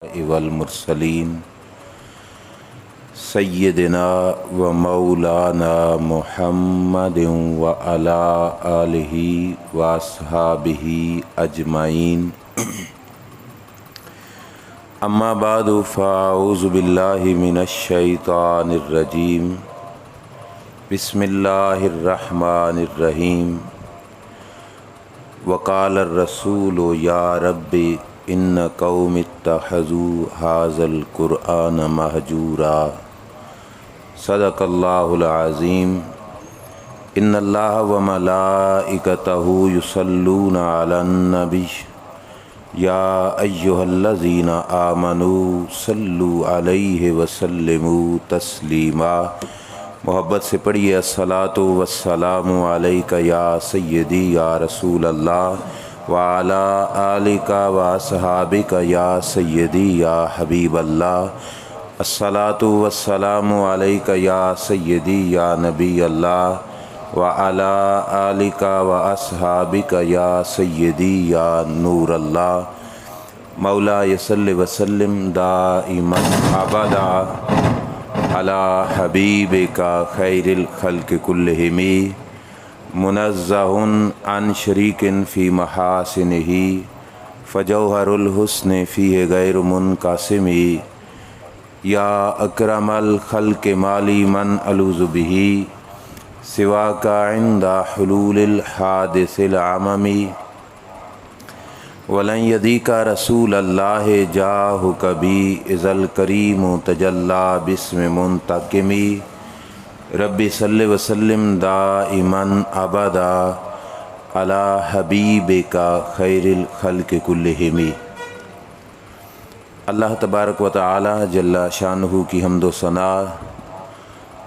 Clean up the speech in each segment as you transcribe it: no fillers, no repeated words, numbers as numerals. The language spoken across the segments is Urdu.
والمرسلین سیدنا و مولانا محمد و علی آلہ و اصحابہ اجمعین اما بعد فاعوذ باللہ من الشیطان الرجیم بسم اللہ الرحمن الرحیم وقال الرسول یا رب ان قوم اتخذوا ھذا القرآن مہجورا صدق اللہ العظیم ان اللہ وملائکتہ یصلون علی النبی یا ایہا الذین آمنوا صلوا علیہ وسلموا تسلیما۔ محبت سے پڑھیے الصلاۃ والسلام علیک یا سیدی یا رسول اللہ وعلی آلک واصحابک یا سیدی یا حبیب اللہ۔ الصلاۃ والسلام علیک یا سیدی یا نبی اللہ وعلی آلک واصحابک یا سیدی یا نور اللہ۔ مولا صلی وسلم دائما ابدا علی حبیبک خیر الخلق کلہم منزہ عن شریک فی محاسنہ فجوہر الحسن فیہ غیر منقسم یا اکرم الخلق مالی من الوذ بہ سواک عند حلول الحادث العممی ولن یدیک رسول اللہ جاہک بی اذا الکریم تجلی باسم منتقمی۔ ربی صلی وسلم دائما ابدا علی حبیبک خیر الخلق کلہم۔ اللہ تبارک و تعالی جل شانہ کی حمد و ثنا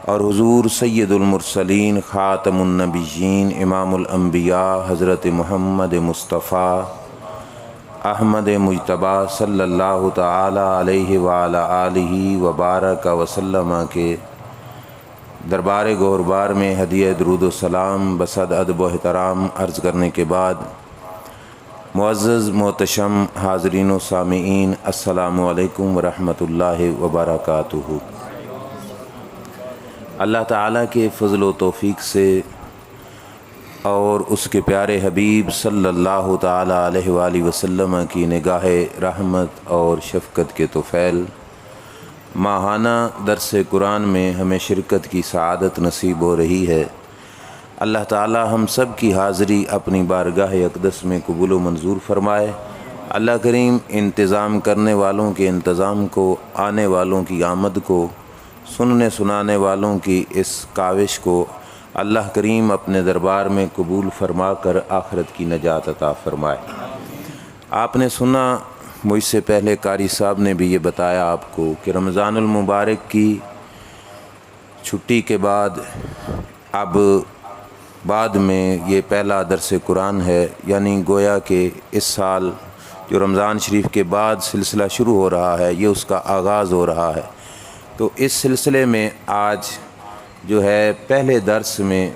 اور حضور سید المرسلین خاتم النبیین امام الانبیاء حضرت محمد مصطفیٰ احمد مجتبیٰ صلی اللہ تعالی علیہ وعلی آلہ وبارک وسلم کے دربار گوربار میں ہدیہ درود و سلام بصد ادب و احترام عرض کرنے کے بعد معزز محتشم حاضرین و سامعین السلام علیکم ورحمۃ اللہ وبرکاتہ۔ اللہ تعالیٰ کے فضل و توفیق سے اور اس کے پیارے حبیب صلی اللہ تعالی علیہ وآلہ وسلم کی نگاہ رحمت اور شفقت کے طفیل ماہانہ درس قرآن میں ہمیں شرکت کی سعادت نصیب ہو رہی ہے۔ اللہ تعالی ہم سب کی حاضری اپنی بارگاہ اقدس میں قبول و منظور فرمائے۔ اللہ کریم انتظام کرنے والوں کے انتظام کو، آنے والوں کی آمد کو، سننے سنانے والوں کی اس کاوش کو اللہ کریم اپنے دربار میں قبول فرما کر آخرت کی نجات عطا فرمائے۔ آپ نے سنا، مجھ سے پہلے قاری صاحب نے بھی یہ بتایا آپ کو کہ رمضان المبارک کی چھٹی کے بعد اب بعد میں یہ پہلا درس قرآن ہے، یعنی گویا کہ اس سال جو رمضان شریف کے بعد سلسلہ شروع ہو رہا ہے یہ اس کا آغاز ہو رہا ہے۔ تو اس سلسلے میں آج جو ہے پہلے درس میں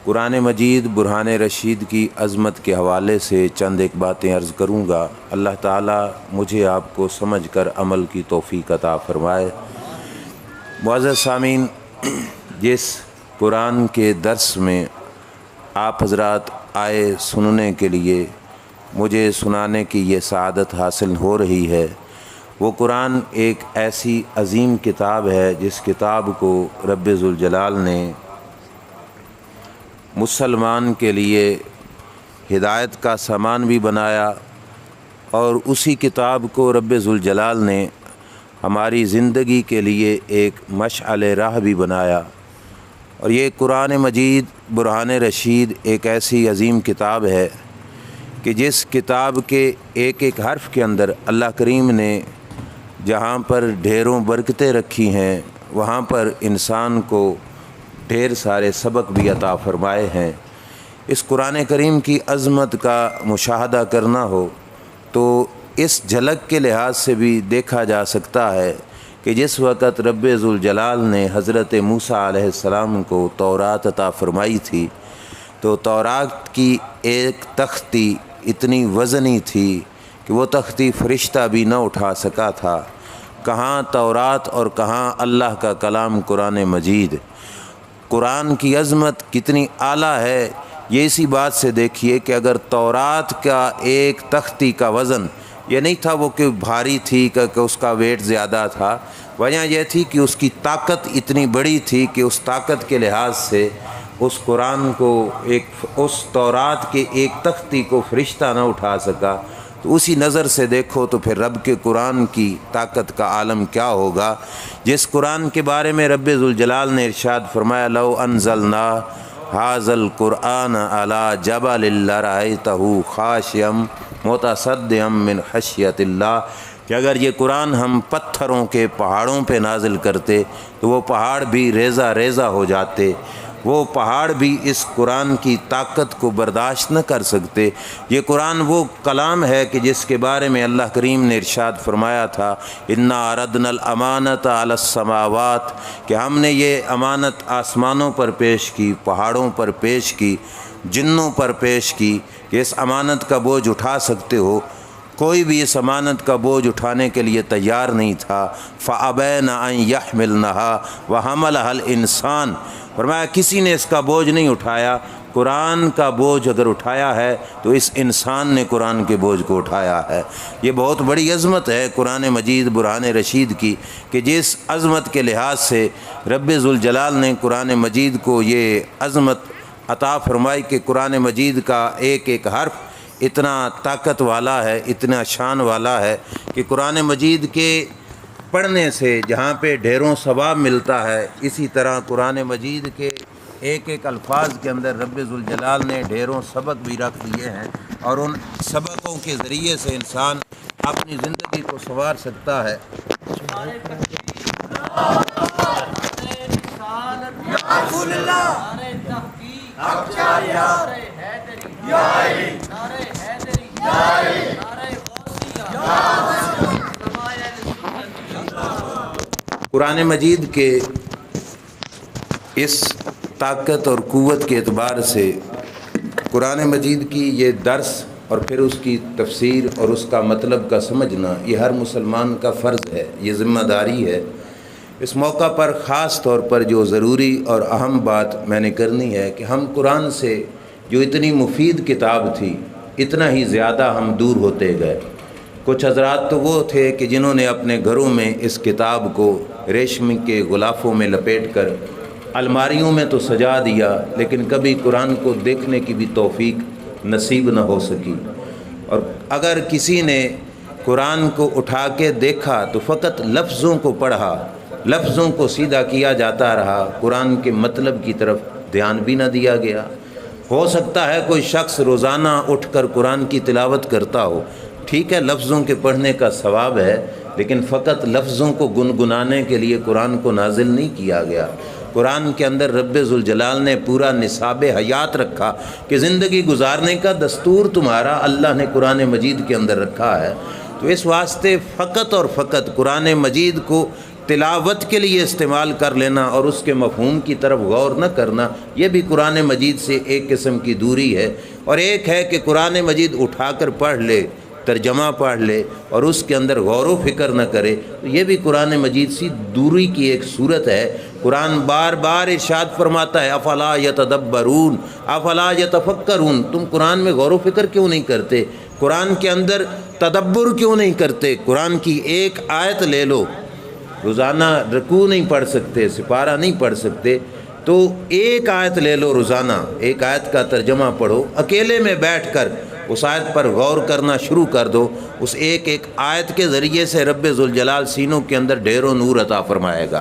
قرآن مجید برہان رشید کی عظمت کے حوالے سے چند ایک باتیں عرض کروں گا۔ اللہ تعالیٰ مجھے آپ کو سمجھ کر عمل کی توفیق عطا فرمائے۔ معزز سامعین، جس قرآن کے درس میں آپ حضرات آئے سننے کے لیے، مجھے سنانے کی یہ سعادت حاصل ہو رہی ہے، وہ قرآن ایک ایسی عظیم کتاب ہے جس کتاب کو رب ذوالجلال نے مسلمان کے لیے ہدایت کا سامان بھی بنایا، اور اسی کتاب کو رب ذوالجلال نے ہماری زندگی کے لیے ایک مشعل راہ بھی بنایا۔ اور یہ قرآن مجید برہان رشید ایک ایسی عظیم کتاب ہے کہ جس کتاب کے ایک ایک حرف کے اندر اللہ کریم نے جہاں پر ڈھیروں برکتیں رکھی ہیں وہاں پر انسان کو ڈھیر سارے سبق بھی عطا فرمائے ہیں۔ اس قرآن کریم کی عظمت کا مشاہدہ کرنا ہو تو اس جھلک کے لحاظ سے بھی دیکھا جا سکتا ہے کہ جس وقت رب ذوالجلال نے حضرت موسیٰ علیہ السلام کو تورات عطا فرمائی تھی تو تورات کی ایک تختی اتنی وزنی تھی کہ وہ تختی فرشتہ بھی نہ اٹھا سکا تھا، کہاں تورات اور کہاں اللہ کا کلام قرآن مجید۔ قرآن کی عظمت کتنی اعلیٰ ہے یہ اسی بات سے دیکھیے کہ اگر تورات کا ایک تختی کا وزن یہ نہیں تھا وہ کہ بھاری تھی کہ اس کا ویٹ زیادہ تھا، وجہ یہ تھی کہ اس کی طاقت اتنی بڑی تھی کہ اس طاقت کے لحاظ سے اس قرآن کو اس تورات کے ایک تختی کو فرشتہ نہ اٹھا سکا۔ تو اسی نظر سے دیکھو تو پھر رب کے قرآن کی طاقت کا عالم کیا ہوگا، جس قرآن کے بارے میں رب ذوالجلال نے ارشاد فرمایا لو انزلنا ھذا القرآن علی جبل لرأیتہ خاشعا متصدعا من خشیۃ اللہ، کہ اگر یہ قرآن ہم پتھروں کے پہاڑوں پہ نازل کرتے تو وہ پہاڑ بھی ریزہ ریزہ ہو جاتے، وہ پہاڑ بھی اس قرآن کی طاقت کو برداشت نہ کر سکتے۔ یہ قرآن وہ کلام ہے کہ جس کے بارے میں اللہ کریم نے ارشاد فرمایا تھا انا عرضنا الامانۃ علی السماوات، کہ ہم نے یہ امانت آسمانوں پر پیش کی، پہاڑوں پر پیش کی، جنوں پر پیش کی کہ اس امانت کا بوجھ اٹھا سکتے ہو۔ کوئی بھی اس امانت کا بوجھ اٹھانے کے لیے تیار نہیں تھا۔ فَأَبَيْنَ أَن يَحْمِلْنَهَا وَحَمَلَهَا الْإِنسَانُ، فرمایا کسی نے اس کا بوجھ نہیں اٹھایا۔ قرآن کا بوجھ اگر اٹھایا ہے تو اس انسان نے قرآن کے بوجھ کو اٹھایا ہے۔ یہ بہت بڑی عظمت ہے قرآن مجید برہان رشید کی، کہ جس عظمت کے لحاظ سے رب ذوالجلال نے قرآن مجید کو یہ عظمت عطا فرمائی کہ قرآن مجید کا ایک ایک حرف اتنا طاقت والا ہے، اتنا شان والا ہے کہ قرآن مجید کے پڑھنے سے جہاں پہ ڈھیروں ثواب ملتا ہے، اسی طرح قرآن مجید کے ایک ایک الفاظ کے اندر رب ذوالجلال نے ڈھیروں سبق بھی رکھ دیے ہیں، اور ان سبقوں کے ذریعے سے انسان اپنی زندگی کو سنوار سکتا ہے۔ قرآن مجید کے اس طاقت اور قوت کے اعتبار سے قرآن مجید کی یہ درس اور پھر اس کی تفسیر اور اس کا مطلب کا سمجھنا یہ ہر مسلمان کا فرض ہے، یہ ذمہ داری ہے۔ اس موقع پر خاص طور پر جو ضروری اور اہم بات میں نے کرنی ہے کہ ہم قرآن سے جو اتنی مفید کتاب تھی اتنا ہی زیادہ ہم دور ہوتے گئے۔ کچھ حضرات تو وہ تھے کہ جنہوں نے اپنے گھروں میں اس کتاب کو ریشم کے غلافوں میں لپیٹ کر الماریوں میں تو سجا دیا، لیکن کبھی قرآن کو دیکھنے کی بھی توفیق نصیب نہ ہو سکی۔ اور اگر کسی نے قرآن کو اٹھا کے دیکھا تو فقط لفظوں کو پڑھا، لفظوں کو سیدھا کیا جاتا رہا، قرآن کے مطلب کی طرف دھیان بھی نہ دیا گیا۔ ہو سکتا ہے کوئی شخص روزانہ اٹھ کر قرآن کی تلاوت کرتا ہو، ٹھیک ہے، لفظوں کے پڑھنے کا ثواب ہے، لیکن فقط لفظوں کو گنگنانے کے لیے قرآن کو نازل نہیں کیا گیا۔ قرآن کے اندر رب ذوالجلال نے پورا نصاب حیات رکھا کہ زندگی گزارنے کا دستور تمہارا اللہ نے قرآن مجید کے اندر رکھا ہے۔ تو اس واسطے فقط اور فقط قرآن مجید کو تلاوت کے لیے استعمال کر لینا اور اس کے مفہوم کی طرف غور نہ کرنا، یہ بھی قرآن مجید سے ایک قسم کی دوری ہے۔ اور ایک ہے کہ قرآن مجید اٹھا کر پڑھ لے، ترجمہ پڑھ لے اور اس کے اندر غور و فکر نہ کرے، تو یہ بھی قرآن مجید سے دوری کی ایک صورت ہے۔ قرآن بار بار ارشاد فرماتا ہے افلا یتدبرون افلا یتفکرون، تم قرآن میں غور و فکر کیوں نہیں کرتے، قرآن کے اندر تدبر کیوں نہیں کرتے۔ قرآن کی ایک آیت لے لو، روزانہ رکوع نہیں پڑھ سکتے، سپارہ نہیں پڑھ سکتے، تو ایک آیت لے لو، روزانہ ایک آیت کا ترجمہ پڑھو، اکیلے میں بیٹھ کر اس آیت پر غور کرنا شروع کر دو، اس ایک ایک آیت کے ذریعے سے رب ذوالجلال سینوں کے اندر ڈھیروں نور عطا فرمائے گا۔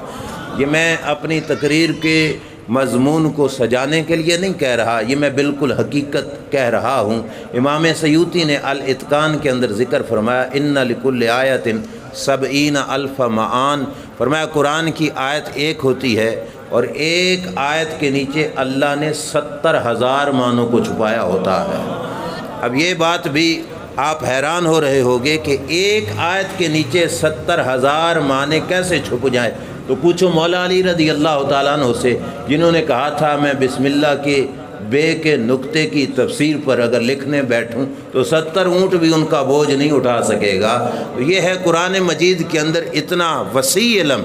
یہ میں اپنی تقریر کے مضمون کو سجانے کے لیے نہیں کہہ رہا، یہ میں بالکل حقیقت کہہ رہا ہوں۔ امام سیوطی نے الاتقان کے اندر ذکر فرمایا ان لکل آیت 70,000 معان، فرمایا قرآن کی آیت ایک ہوتی ہے اور ایک آیت کے نیچے اللہ نے 70,000 معنوں کو چھپایا ہوتا ہے۔ اب یہ بات بھی آپ حیران ہو رہے ہوگے کہ ایک آیت کے نیچے 70,000 معنی کیسے چھپ جائیں، تو پوچھو مولا علی رضی اللہ تعالیٰ عنہ سے، جنہوں نے کہا تھا میں بسم اللہ کے بے کے نقطے کی تفسیر پر اگر لکھنے بیٹھوں تو 70 اونٹ بھی ان کا بوجھ نہیں اٹھا سکے گا۔ تو یہ ہے قرآن مجید کے اندر اتنا وسیع علم۔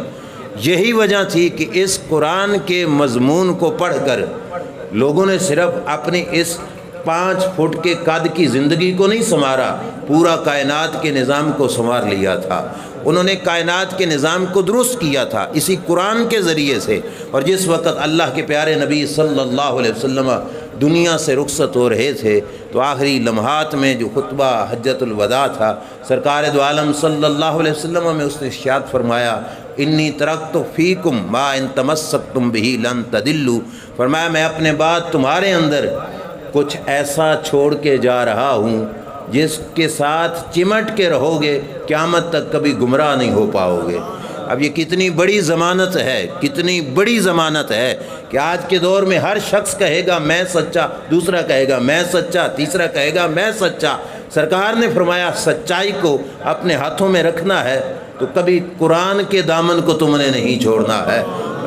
یہی وجہ تھی کہ اس قرآن کے مضمون کو پڑھ کر لوگوں نے صرف اپنی اس 5 فٹ کے قد کی زندگی کو نہیں سنوارا، پورا کائنات کے نظام کو سنوار لیا تھا۔ انہوں نے کائنات کے نظام کو درست کیا تھا اسی قرآن کے ذریعے سے۔ اور جس وقت اللہ کے پیارے نبی صلی اللہ علیہ وسلم دنیا سے رخصت ہو رہے تھے تو آخری لمحات میں جو خطبہ حجۃ الوداع تھا، سرکار دو عالم صلی اللہ علیہ وسلم میں اس نے ارشاد فرمایا، انی ترکت فیکم ما ان تمسکتم بہ لن تضلوا، فرمایا میں اپنے بعد تمہارے اندر کچھ ایسا چھوڑ کے جا رہا ہوں جس کے ساتھ چمٹ کے رہو گے قیامت تک کبھی گمراہ نہیں ہو پاؤ گے۔ اب یہ کتنی بڑی ضمانت ہے، کتنی بڑی ضمانت ہے کہ آج کے دور میں ہر شخص کہے گا میں سچا، دوسرا کہے گا میں سچا، تیسرا کہے گا میں سچا۔ سرکار نے فرمایا سچائی کو اپنے ہاتھوں میں رکھنا ہے تو کبھی قرآن کے دامن کو تم نے نہیں چھوڑنا ہے۔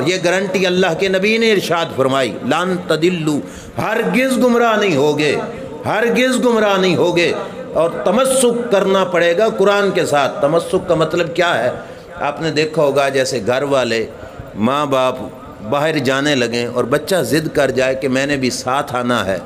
یہ گارنٹی اللہ کے نبی نے ارشاد فرمائی، لن تضلوا، ہرگز گمراہ نہیں ہوگے، ہرگز گمراہ نہیں ہوگے۔ اور تمسک کرنا پڑے گا قرآن کے ساتھ۔ تمسک کا مطلب کیا ہے؟ آپ نے دیکھا ہوگا جیسے گھر والے ماں باپ باہر جانے لگیں اور بچہ ضد کر جائے کہ میں نے بھی ساتھ آنا ہے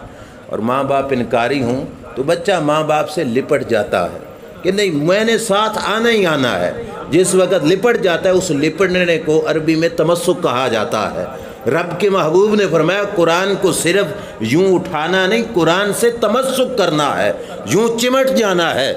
اور ماں باپ انکاری ہوں تو بچہ ماں باپ سے لپٹ جاتا ہے کہ نہیں میں نے ساتھ آنا ہی آنا ہے۔ جس وقت لپٹ جاتا ہے اس لپٹنے کو عربی میں تمسک کہا جاتا ہے۔ رب کے محبوب نے فرمایا قرآن کو صرف یوں اٹھانا نہیں، قرآن سے تمسک کرنا ہے، یوں چمٹ جانا ہے۔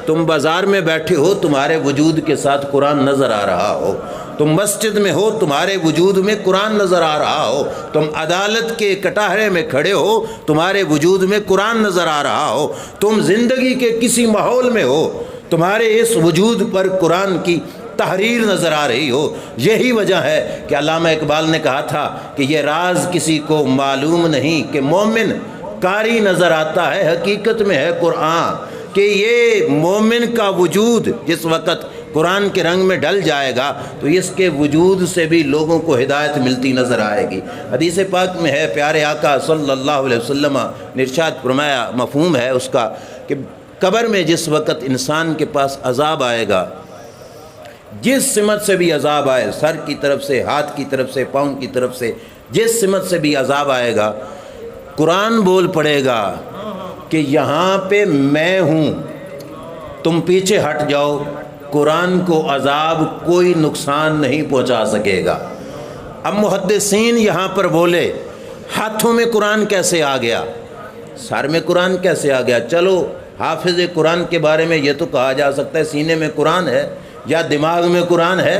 تم بازار میں بیٹھے ہو تمہارے وجود کے ساتھ قرآن نظر آ رہا ہو، تم مسجد میں ہو تمہارے وجود میں قرآن نظر آ رہا ہو، تم عدالت کے کٹہرے میں کھڑے ہو تمہارے وجود میں قرآن نظر آ رہا ہو، تم زندگی کے کسی ماحول میں ہو تمہارے اس وجود پر قرآن کی تحریر نظر آ رہی ہو۔ یہی وجہ ہے کہ علامہ اقبال نے کہا تھا کہ یہ راز کسی کو معلوم نہیں کہ مومن قاری نظر آتا ہے حقیقت میں ہے قرآن، کہ یہ مومن کا وجود جس وقت قرآن کے رنگ میں ڈل جائے گا تو اس کے وجود سے بھی لوگوں کو ہدایت ملتی نظر آئے گی۔ حدیث پاک میں ہے پیارے آقا صلی اللہ علیہ وسلم نے ارشاد فرمایا، مفہوم ہے اس کا کہ قبر میں جس وقت انسان کے پاس عذاب آئے گا، جس سمت سے بھی عذاب آئے، سر کی طرف سے، ہاتھ کی طرف سے، پاؤں کی طرف سے، جس سمت سے بھی عذاب آئے گا، قرآن بول پڑے گا کہ یہاں پہ میں ہوں، تم پیچھے ہٹ جاؤ، قرآن کو عذاب کوئی نقصان نہیں پہنچا سکے گا۔ اب محدثین یہاں پر بولے ہاتھوں میں قرآن کیسے آ گیا، سر میں قرآن کیسے آ گیا؟ چلو حافظ قرآن کے بارے میں یہ تو کہا جا سکتا ہے سینے میں قرآن ہے یا دماغ میں قرآن ہے،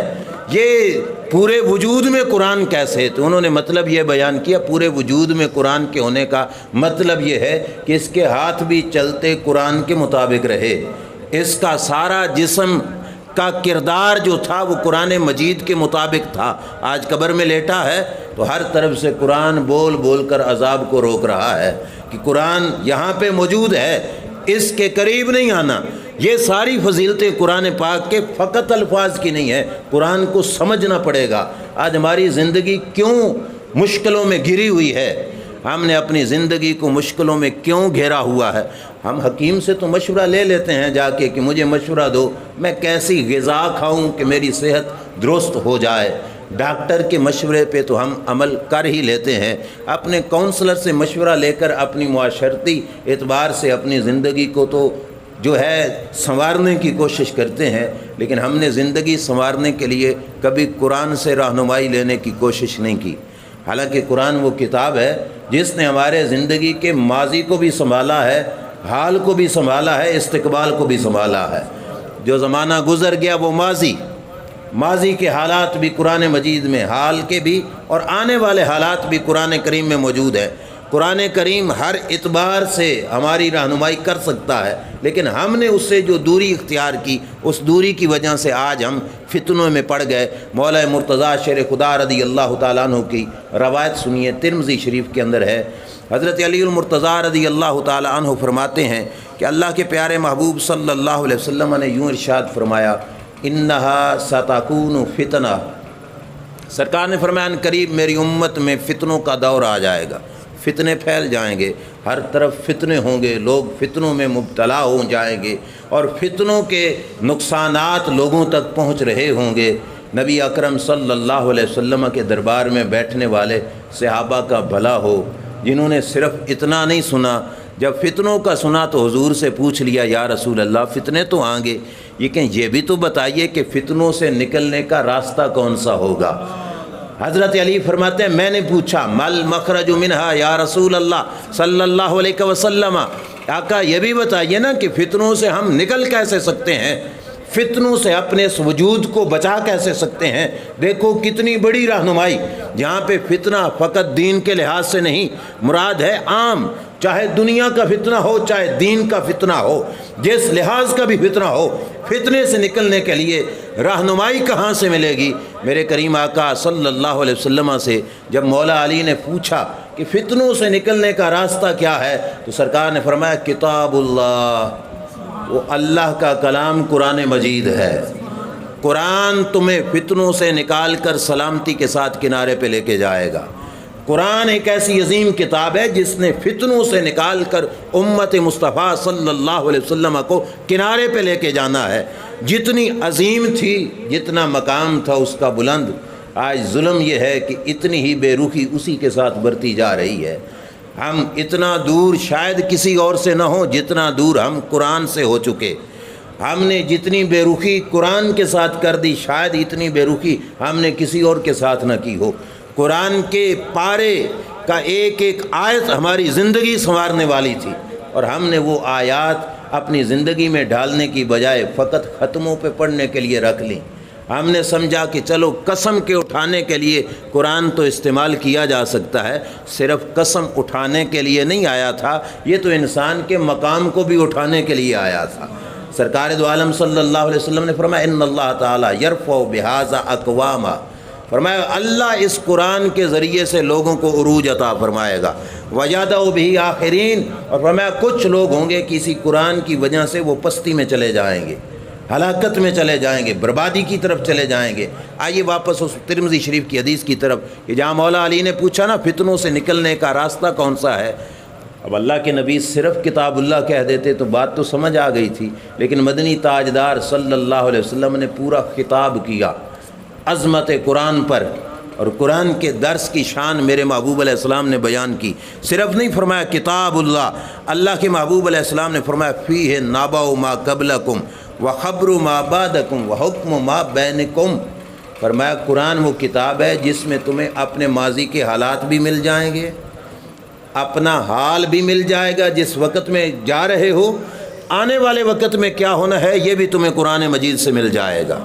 یہ پورے وجود میں قرآن کیسے؟ تو انہوں نے مطلب یہ بیان کیا پورے وجود میں قرآن کے ہونے کا مطلب یہ ہے کہ اس کے ہاتھ بھی چلتے قرآن کے مطابق رہے، اس کا سارا جسم کا کردار جو تھا وہ قرآن مجید کے مطابق تھا۔ آج قبر میں لیٹا ہے تو ہر طرف سے قرآن بول بول کر عذاب کو روک رہا ہے کہ قرآن یہاں پہ موجود ہے، اس کے قریب نہیں آنا۔ یہ ساری فضیلتیں قرآن پاک کے فقط الفاظ کی نہیں ہے، قرآن کو سمجھنا پڑے گا۔ آج ہماری زندگی کیوں مشکلوں میں گھری ہوئی ہے؟ ہم نے اپنی زندگی کو مشکلوں میں کیوں گھیرا ہوا ہے؟ ہم حکیم سے تو مشورہ لے لیتے ہیں جا کے کہ مجھے مشورہ دو، میں کیسی غذا کھاؤں کہ میری صحت درست ہو جائے۔ ڈاکٹر کے مشورے پہ تو ہم عمل کر ہی لیتے ہیں، اپنے کونسلر سے مشورہ لے کر اپنی معاشرتی اعتبار سے اپنی زندگی کو تو جو ہے سنوارنے کی کوشش کرتے ہیں، لیکن ہم نے زندگی سنوارنے کے لیے کبھی قرآن سے رہنمائی لینے کی کوشش نہیں کی۔ حالانکہ قرآن وہ کتاب ہے جس نے ہمارے زندگی کے ماضی کو بھی سنبھالا ہے، حال کو بھی سنبھالا ہے، استقبال کو بھی سنبھالا ہے۔ جو زمانہ گزر گیا وہ ماضی کے حالات بھی قرآن مجید میں، حال کے بھی، اور آنے والے حالات بھی قرآن کریم میں موجود ہیں۔ قرآن کریم ہر اعتبار سے ہماری رہنمائی کر سکتا ہے، لیکن ہم نے اس سے جو دوری اختیار کی، اس دوری کی وجہ سے آج ہم فتنوں میں پڑ گئے۔ مولا مرتضیٰ شیر خدا رضی اللہ تعالیٰ عنہ کی روایت سنیے، ترمذی شریف کے اندر ہے۔ حضرت علی المرتضیٰ رضی اللہ تعالیٰ عنہ فرماتے ہیں کہ اللہ کے پیارے محبوب صلی اللہ علیہ وسلم نے یوں ارشاد فرمایا، انہا ستکون فتنہ، سرکار نے فرمایا ان قریب میری امت میں فتنوں کا دور آ جائے گا۔ فتنے پھیل جائیں گے، ہر طرف فتنے ہوں گے، لوگ فتنوں میں مبتلا ہو جائیں گے اور فتنوں کے نقصانات لوگوں تک پہنچ رہے ہوں گے۔ نبی اکرم صلی اللہ علیہ وسلم کے دربار میں بیٹھنے والے صحابہ کا بھلا ہو جنہوں نے صرف اتنا نہیں سنا، جب فتنوں کا سنا تو حضور سے پوچھ لیا یا رسول اللہ فتنے تو آئیں گے، لیکن یہ بھی تو بتائیے کہ فتنوں سے نکلنے کا راستہ کون سا ہوگا۔ حضرت علی فرماتے ہیں میں نے پوچھا مل مخرج منہا یا رسول اللہ صلی اللہ علیہ وسلم، آقا یہ بھی بتائیے نا کہ فتنوں سے ہم نکل کیسے سکتے ہیں، فتنوں سے اپنے اس وجود کو بچا کیسے سکتے ہیں۔ دیکھو کتنی بڑی رہنمائی، جہاں پہ فتنہ فقط دین کے لحاظ سے نہیں، مراد ہے عام، چاہے دنیا کا فتنہ ہو چاہے دین کا فتنہ ہو، جس لحاظ کا بھی فتنہ ہو، فتنے سے نکلنے کے لیے رہنمائی کہاں سے ملے گی؟ میرے کریم آقا صلی اللہ علیہ وسلم سے جب مولا علی نے پوچھا کہ فتنوں سے نکلنے کا راستہ کیا ہے تو سرکار نے فرمایا کتاب اللہ، وہ اللہ کا کلام قرآن مجید ہے۔ قرآن تمہیں فتنوں سے نکال کر سلامتی کے ساتھ کنارے پہ لے کے جائے گا۔ قرآن ایک ایسی عظیم کتاب ہے جس نے فتنوں سے نکال کر امت مصطفیٰ صلی اللہ علیہ وسلم کو کنارے پہ لے کے جانا ہے۔ جتنی عظیم تھی، جتنا مقام تھا اس کا بلند، آج ظلم یہ ہے کہ اتنی ہی بے رخی اسی کے ساتھ برتی جا رہی ہے۔ ہم اتنا دور شاید کسی اور سے نہ ہو جتنا دور ہم قرآن سے ہو چکے۔ ہم نے جتنی بے رخی قرآن کے ساتھ کر دی، شاید اتنی بے رخی ہم نے کسی اور کے ساتھ نہ کی ہو۔ قرآن کے پارے کا ایک ایک آیت ہماری زندگی سنوارنے والی تھی، اور ہم نے وہ آیات اپنی زندگی میں ڈالنے کی بجائے فقط ختموں پہ پڑھنے کے لیے رکھ لیں۔ ہم نے سمجھا کہ چلو قسم کے اٹھانے کے لیے قرآن تو استعمال کیا جا سکتا ہے، صرف قسم اٹھانے کے لیے نہیں آیا تھا، یہ تو انسان کے مقام کو بھی اٹھانے کے لیے آیا تھا۔ سرکار دو عالم صلی اللہ علیہ وسلم نے فرمایا ان اللہ تعالیٰ یرفع بہذا اقواما، فرمایا اللہ اس قرآن کے ذریعے سے لوگوں کو عروج عطا فرمائے گا، وَيَدَعُ بِهِ آخرین، اور فرمایا کچھ لوگ ہوں گے کہ اسی قرآن کی وجہ سے وہ پستی میں چلے جائیں گے، ہلاکت میں چلے جائیں گے، بربادی کی طرف چلے جائیں گے۔ آئیے واپس اس ترمذی شریف کی حدیث کی طرف کہ جہاں مولا علی نے پوچھا نا فتنوں سے نکلنے کا راستہ کون سا ہے، اب اللہ کے نبی صرف کتاب اللہ کہہ دیتے تو بات تو سمجھ آ گئی تھی، لیکن مدنی تاجدار صلی اللہ علیہ وسلم نے پورا خطاب کیا عظمت قرآن پر، اور قرآن کے درس کی شان میرے محبوب علیہ السلام نے بیان کی۔ صرف نہیں فرمایا کتاب اللہ، اللہ کے محبوب علیہ السلام نے فرمایا فیہ نبأ ما قبلکم وخبر ما بعدکم وحکم ما بینکم، فرمایا قرآن وہ کتاب ہے جس میں تمہیں اپنے ماضی کے حالات بھی مل جائیں گے، اپنا حال بھی مل جائے گا جس وقت میں جا رہے ہو، آنے والے وقت میں کیا ہونا ہے یہ بھی تمہیں قرآن مجید سے مل جائے گا۔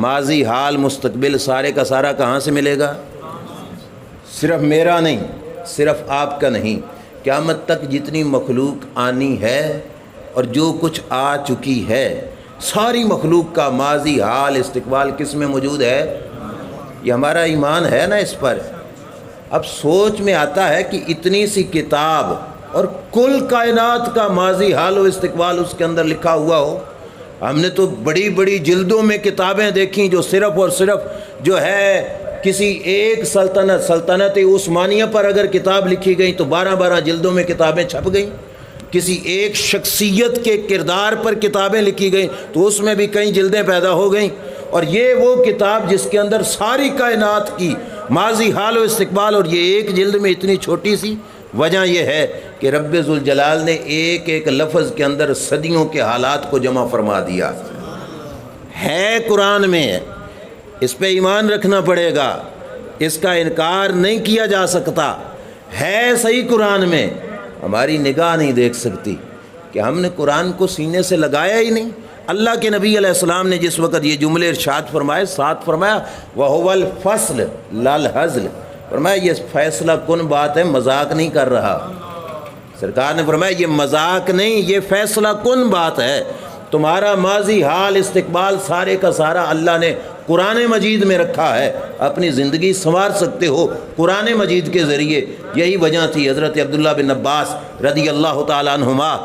ماضی، حال، مستقبل سارے کا سارا کہاں سے ملے گا؟ صرف میرا نہیں، صرف آپ کا نہیں، قیامت تک جتنی مخلوق آنی ہے اور جو کچھ آ چکی ہے، ساری مخلوق کا ماضی، حال، استقبال کس میں موجود ہے؟ یہ ہمارا ایمان ہے نا اس پر۔ اب سوچ میں آتا ہے کہ اتنی سی کتاب اور کل کائنات کا ماضی، حال و استقبال اس کے اندر لکھا ہوا ہو۔ ہم نے تو بڑی بڑی جلدوں میں کتابیں دیکھیں جو صرف اور صرف جو ہے کسی ایک سلطنت عثمانیہ پر اگر کتاب لکھی گئی تو 12 جلدوں میں کتابیں چھپ گئیں، کسی ایک شخصیت کے کردار پر کتابیں لکھی گئیں تو اس میں بھی کئی جلدیں پیدا ہو گئیں، اور یہ وہ کتاب جس کے اندر ساری کائنات کی ماضی، حال و استقبال، اور یہ ایک جلد میں اتنی چھوٹی سی۔ وجہ یہ ہے کہ رب ذوالجلال نے ایک ایک لفظ کے اندر صدیوں کے حالات کو جمع فرما دیا ہے۔ قرآن میں اس پہ ایمان رکھنا پڑے گا، اس کا انکار نہیں کیا جا سکتا، ہے صحیح قرآن میں، ہماری نگاہ نہیں دیکھ سکتی کہ ہم نے قرآن کو سینے سے لگایا ہی نہیں۔ اللہ کے نبی علیہ السلام نے جس وقت یہ جملے ارشاد فرمائے، ساتھ فرمایا وَهُوَ الْفَصْلُ لَا الْهَزْلُ، فرمایا یہ فیصلہ کن بات ہے، مذاق نہیں کر رہا۔ سرکار نے فرمایا یہ مذاق نہیں، یہ فیصلہ کن بات ہے، تمہارا ماضی، حال، استقبال سارے کا سارا اللہ نے قرآن مجید میں رکھا ہے، اپنی زندگی سنوار سکتے ہو قرآن مجید کے ذریعے۔ یہی وجہ تھی حضرت عبداللہ بن عباس رضی اللہ تعالیٰ عنہما،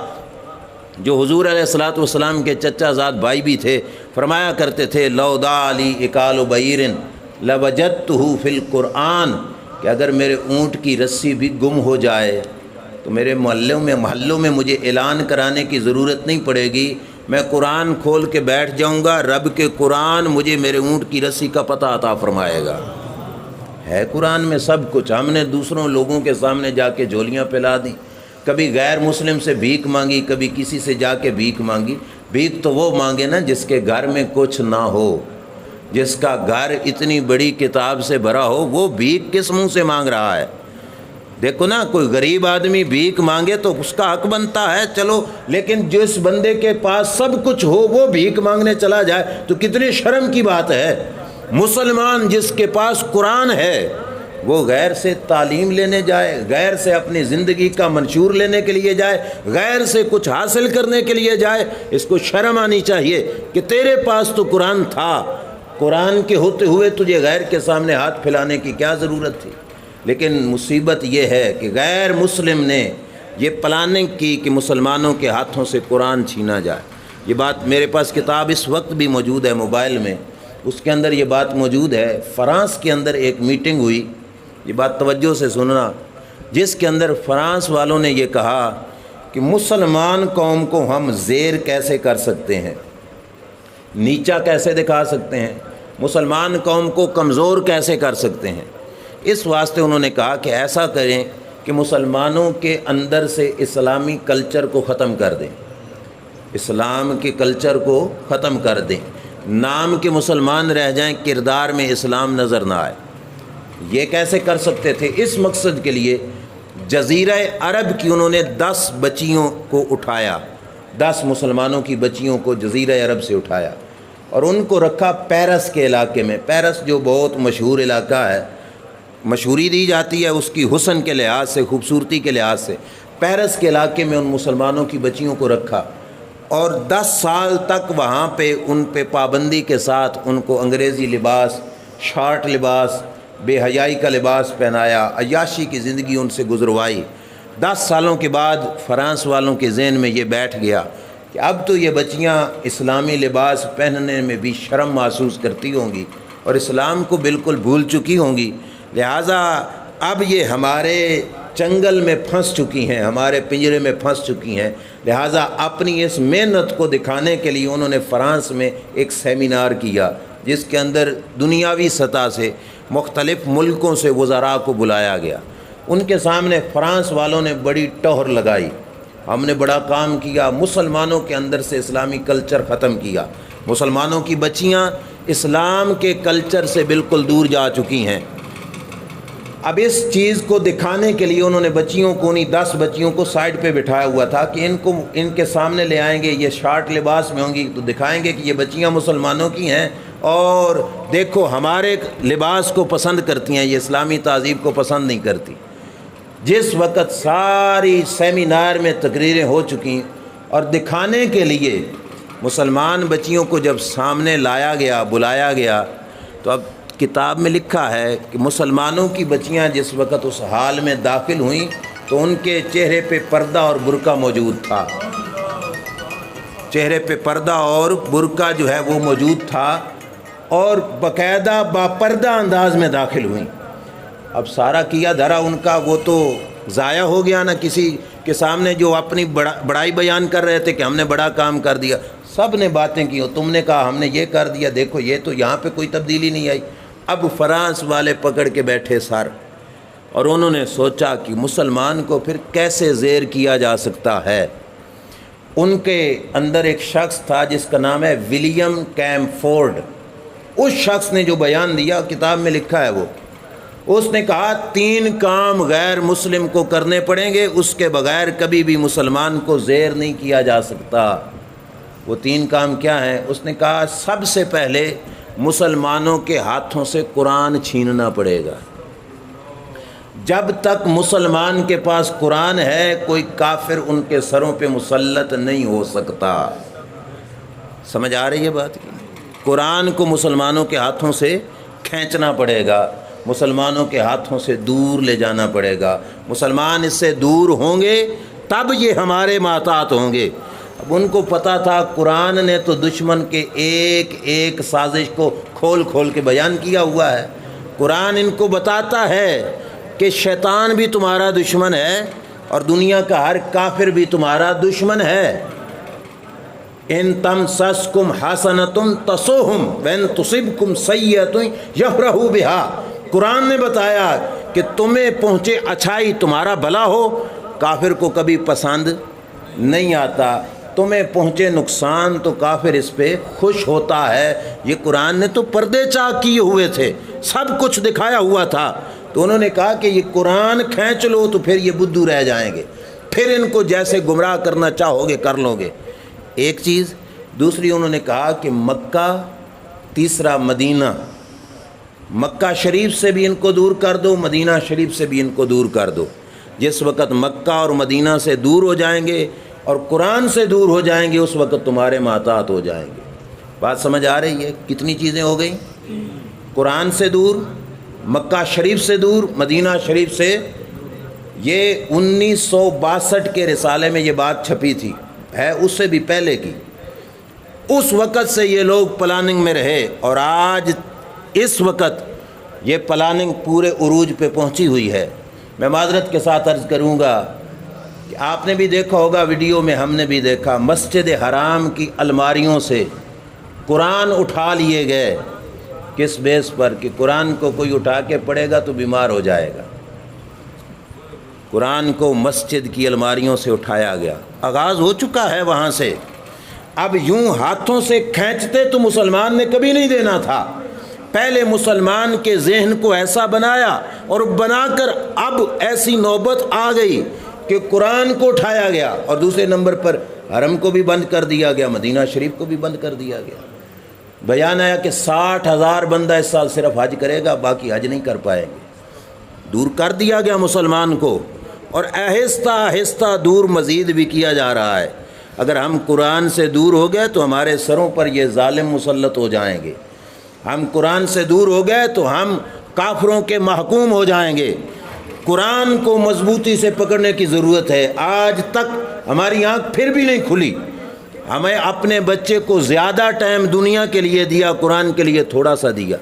جو حضور علیہ الصلوۃ والسلام کے چچا زاد بھائی بھی تھے، فرمایا کرتے تھے لو دعا لی اکال بعیر لوجدتہ فی القرآن، کہ کہ اگر میرے اونٹ کی رسی بھی گم ہو جائے تو میرے محلوں میں مجھے اعلان کرانے کی ضرورت نہیں پڑے گی، میں قرآن کھول کے بیٹھ جاؤں گا، رب کے قرآن مجھے میرے اونٹ کی رسی کا پتہ عطا فرمائے گا۔ ہے قرآن میں سب کچھ۔ ہم نے دوسروں لوگوں کے سامنے جا کے جھولیاں پھیلا دیں، کبھی غیر مسلم سے بھیک مانگی، کبھی کسی سے جا کے بھیک مانگی۔ بھیک تو وہ مانگے نا جس کے گھر میں کچھ نہ ہو، جس کا گھر اتنی بڑی کتاب سے بھرا ہو، وہ بھیک کس منہ سے مانگ رہا ہے؟ دیکھو نا، کوئی غریب آدمی بھیک مانگے تو اس کا حق بنتا ہے، چلو، لیکن جس بندے کے پاس سب کچھ ہو وہ بھیک مانگنے چلا جائے تو کتنی شرم کی بات ہے۔ مسلمان جس کے پاس قرآن ہے وہ غیر سے تعلیم لینے جائے، غیر سے اپنی زندگی کا منشور لینے کے لیے جائے، غیر سے کچھ حاصل کرنے کے لیے جائے، اس کو شرم آنی چاہیے کہ تیرے پاس تو قرآن تھا، قرآن کے ہوتے ہوئے تجھے غیر کے سامنے ہاتھ پھیلانے کی کیا ضرورت تھی؟ لیکن مصیبت یہ ہے کہ غیر مسلم نے یہ پلاننگ کی کہ مسلمانوں کے ہاتھوں سے قرآن چھینا جائے۔ یہ بات میرے پاس کتاب اس وقت بھی موجود ہے موبائل میں، اس کے اندر یہ بات موجود ہے۔ فرانس کے اندر ایک میٹنگ ہوئی، یہ بات توجہ سے سننا، جس کے اندر فرانس والوں نے یہ کہا کہ مسلمان قوم کو ہم زیر کیسے کر سکتے ہیں، نیچا کیسے دکھا سکتے ہیں، مسلمان قوم کو کمزور کیسے کر سکتے ہیں۔ اس واسطے انہوں نے کہا کہ ایسا کریں کہ مسلمانوں کے اندر سے اسلامی کلچر کو ختم کر دیں، اسلام کے کلچر کو ختم کر دیں، نام کے مسلمان رہ جائیں، کردار میں اسلام نظر نہ آئے۔ یہ کیسے کر سکتے تھے؟ اس مقصد کے لیے جزیرہ عرب کی انہوں نے 10 بچیوں کو اٹھایا، 10 مسلمانوں کی بچیوں کو جزیرہ عرب سے اٹھایا اور ان کو رکھا پیرس کے علاقے میں۔ پیرس جو بہت مشہور علاقہ ہے، مشہوری دی جاتی ہے اس کی حسن کے لحاظ سے، خوبصورتی کے لحاظ سے، پیرس کے علاقے میں ان مسلمانوں کی بچیوں کو رکھا اور 10 سال تک وہاں پہ ان پہ پابندی کے ساتھ ان کو انگریزی لباس، شارٹ لباس، بے حیائی کا لباس پہنایا، عیاشی کی زندگی ان سے گزروائی۔ 10 سالوں کے بعد فرانس والوں کے ذہن میں یہ بیٹھ گیا کہ اب تو یہ بچیاں اسلامی لباس پہننے میں بھی شرم محسوس کرتی ہوں گی اور اسلام کو بالکل بھول چکی ہوں گی، لہٰذا اب یہ ہمارے چنگل میں پھنس چکی ہیں، ہمارے پنجرے میں پھنس چکی ہیں، لہٰذا اپنی اس محنت کو دکھانے کے لیے انہوں نے فرانس میں ایک سیمینار کیا جس کے اندر دنیاوی سطح سے مختلف ملکوں سے وزراء کو بلایا گیا۔ ان کے سامنے فرانس والوں نے بڑی ٹوہر لگائی، ہم نے بڑا کام کیا، مسلمانوں کے اندر سے اسلامی کلچر ختم کیا، مسلمانوں کی بچیاں اسلام کے کلچر سے بالکل دور جا چکی ہیں۔ اب اس چیز کو دکھانے کے لیے انہوں نے بچیوں کو، انہیں 10 بچیوں کو سائڈ پہ بٹھایا ہوا تھا کہ ان کے سامنے لے آئیں گے، یہ شارٹ لباس میں ہوں گی تو دکھائیں گے کہ یہ بچیاں مسلمانوں کی ہیں اور دیکھو ہمارے لباس کو پسند کرتی ہیں، یہ اسلامی تہذیب کو پسند نہیں کرتی۔ جس وقت ساری سیمینار میں تقریریں ہو چکیں اور دکھانے کے لیے مسلمان بچیوں کو جب سامنے لایا گیا، بلایا گیا، تو اب کتاب میں لکھا ہے کہ مسلمانوں کی بچیاں جس وقت اس حال میں داخل ہوئیں تو ان کے چہرے پہ پردہ اور برقع موجود تھا، چہرے پہ پردہ اور برقع جو ہے وہ موجود تھا اور باقاعدہ باپردہ انداز میں داخل ہوئیں۔ اب سارا کیا دھرا ان کا وہ تو ضائع ہو گیا نا، کسی کے سامنے جو اپنی بڑائی بیان کر رہے تھے کہ ہم نے بڑا کام کر دیا، سب نے باتیں کی، تم نے کہا ہم نے یہ کر دیا، دیکھو یہ تو یہاں پہ کوئی تبدیلی نہیں آئی۔ اب فرانس والے پکڑ کے بیٹھے سر اور انہوں نے سوچا کہ مسلمان کو پھر کیسے زیر کیا جا سکتا ہے۔ ان کے اندر ایک شخص تھا جس کا نام ہے ولیم کیمفورڈ۔ اس شخص نے جو بیان دیا کتاب میں لکھا ہے، وہ اس نے کہا 3 کام غیر مسلم کو کرنے پڑیں گے، اس کے بغیر کبھی بھی مسلمان کو زیر نہیں کیا جا سکتا۔ وہ 3 کام کیا ہیں؟ اس نے کہا سب سے پہلے مسلمانوں کے ہاتھوں سے قرآن چھیننا پڑے گا۔ جب تک مسلمان کے پاس قرآن ہے کوئی کافر ان کے سروں پہ مسلط نہیں ہو سکتا۔ سمجھ آ رہی ہے بات کی؟ قرآن کو مسلمانوں کے ہاتھوں سے کھینچنا پڑے گا، مسلمانوں کے ہاتھوں سے دور لے جانا پڑے گا۔ مسلمان اس سے دور ہوں گے تب یہ ہمارے محتاط ہوں گے۔ اب ان کو پتہ تھا قرآن نے تو دشمن کے ایک ایک سازش کو کھول کھول کے بیان کیا ہوا ہے۔ قرآن ان کو بتاتا ہے کہ شیطان بھی تمہارا دشمن ہے اور دنیا کا ہر کافر بھی تمہارا دشمن ہے۔ ان تمسسکم حسنۃ تسؤہم وان تصبکم سیئۃ یفرحوا بہا۔ قرآن نے بتایا کہ تمہیں پہنچے اچھائی تمہارا بھلا ہو، کافر کو کبھی پسند نہیں آتا، تمہیں پہنچے نقصان تو کافر اس پہ خوش ہوتا ہے۔ یہ قرآن نے تو پردے چاک کیے ہوئے تھے، سب کچھ دکھایا ہوا تھا، تو انہوں نے کہا کہ یہ قرآن کھینچ لو تو پھر یہ بدھو رہ جائیں گے، پھر ان کو جیسے گمراہ کرنا چاہو گے کر لو گے۔ ایک چیز، دوسری انہوں نے کہا کہ مکہ، تیسرا مدینہ، مکہ شریف سے بھی ان کو دور کر دو، مدینہ شریف سے بھی ان کو دور کر دو۔ جس وقت مکہ اور مدینہ سے دور ہو جائیں گے اور قرآن سے دور ہو جائیں گے، اس وقت تمہارے محتاط ہو جائیں گے۔ بات سمجھ آ رہی ہے؟ کتنی چیزیں ہو گئیں؟ قرآن سے دور، مکہ شریف سے دور، مدینہ شریف سے۔ یہ 1962 کے رسالے میں یہ بات چھپی تھی، ہے اس سے بھی پہلے کی۔ اس وقت سے یہ لوگ پلاننگ میں رہے اور آج اس وقت یہ پلاننگ پورے عروج پہ پہنچی ہوئی ہے۔ میں معذرت کے ساتھ عرض کروں گا کہ آپ نے بھی دیکھا ہوگا، ویڈیو میں ہم نے بھی دیکھا، مسجد حرام کی الماریوں سے قرآن اٹھا لیے گئے۔ کس بیس پر؟ کہ قرآن کو کوئی اٹھا کے پڑھے گا تو بیمار ہو جائے گا۔ قرآن کو مسجد کی الماریوں سے اٹھایا گیا، آغاز ہو چکا ہے وہاں سے۔ اب یوں ہاتھوں سے کھینچتے تو مسلمان نے کبھی نہیں دینا تھا، پہلے مسلمان کے ذہن کو ایسا بنایا اور بنا کر اب ایسی نوبت آ گئی کہ قرآن کو اٹھایا گیا، اور دوسرے نمبر پر حرم کو بھی بند کر دیا گیا، مدینہ شریف کو بھی بند کر دیا گیا۔ بیان آیا کہ 60,000 بندہ اس سال صرف حج کرے گا، باقی حج نہیں کر پائیں گے۔ دور کر دیا گیا مسلمان کو، اور آہستہ آہستہ دور مزید بھی کیا جا رہا ہے۔ اگر ہم قرآن سے دور ہو گئے تو ہمارے سروں پر یہ ظالم مسلط ہو جائیں گے، ہم قرآن سے دور ہو گئے تو ہم کافروں کے محکوم ہو جائیں گے۔ قرآن کو مضبوطی سے پکڑنے کی ضرورت ہے۔ آج تک ہماری آنکھ پھر بھی نہیں کھلی، ہمیں اپنے بچے کو زیادہ ٹائم دنیا کے لیے دیا، قرآن کے لیے تھوڑا سا دیا۔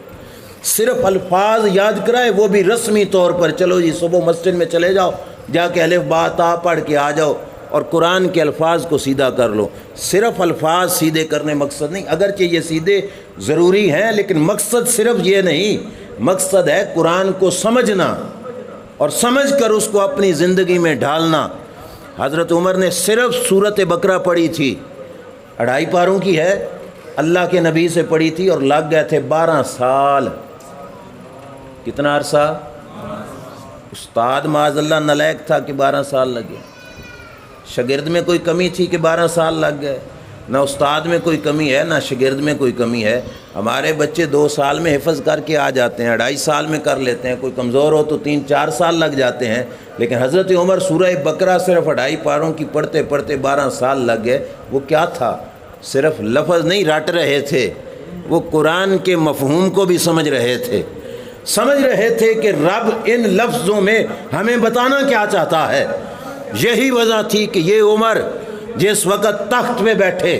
صرف الفاظ یاد کرائے، وہ بھی رسمی طور پر، چلو جی صبح مسجد میں چلے جاؤ، جا کے الف با تا پڑھ کے آ جاؤ اور قرآن کے الفاظ کو سیدھا کر لو۔ صرف الفاظ سیدھے کرنے مقصد نہیں، اگرچہ یہ سیدھے ضروری ہیں، لیکن مقصد صرف یہ نہیں، مقصد ہے قرآن کو سمجھنا اور سمجھ کر اس کو اپنی زندگی میں ڈھالنا۔ حضرت عمر نے صرف سورۃ بقرہ پڑھی تھی، 2.5 پاروں کی ہے، اللہ کے نبی سے پڑھی تھی، اور لگ گئے تھے 12 سال۔ کتنا عرصہ؟ استاد معاذ اللہ نالائق تھا کہ 12 سال لگے، شاگرد میں کوئی کمی تھی کہ 12 سال لگ گئے؟ نہ استاد میں کوئی کمی ہے، نہ شاگرد میں کوئی کمی ہے۔ ہمارے بچے 2 سال میں حفظ کر کے آ جاتے ہیں، 2.5 سال میں کر لیتے ہیں، کوئی کمزور ہو تو 3-4 سال لگ جاتے ہیں، لیکن حضرت عمر سورہ بقرہ صرف 2.5 پاروں کی پڑھتے پڑھتے 12 سال لگ گئے۔ وہ کیا تھا؟ صرف لفظ نہیں رٹ رہے تھے، وہ قرآن کے مفہوم کو بھی سمجھ رہے تھے، سمجھ رہے تھے کہ رب ان لفظوں میں ہمیں بتانا کیا چاہتا ہے۔ یہی وجہ تھی کہ یہ عمر جس وقت تخت پہ بیٹھے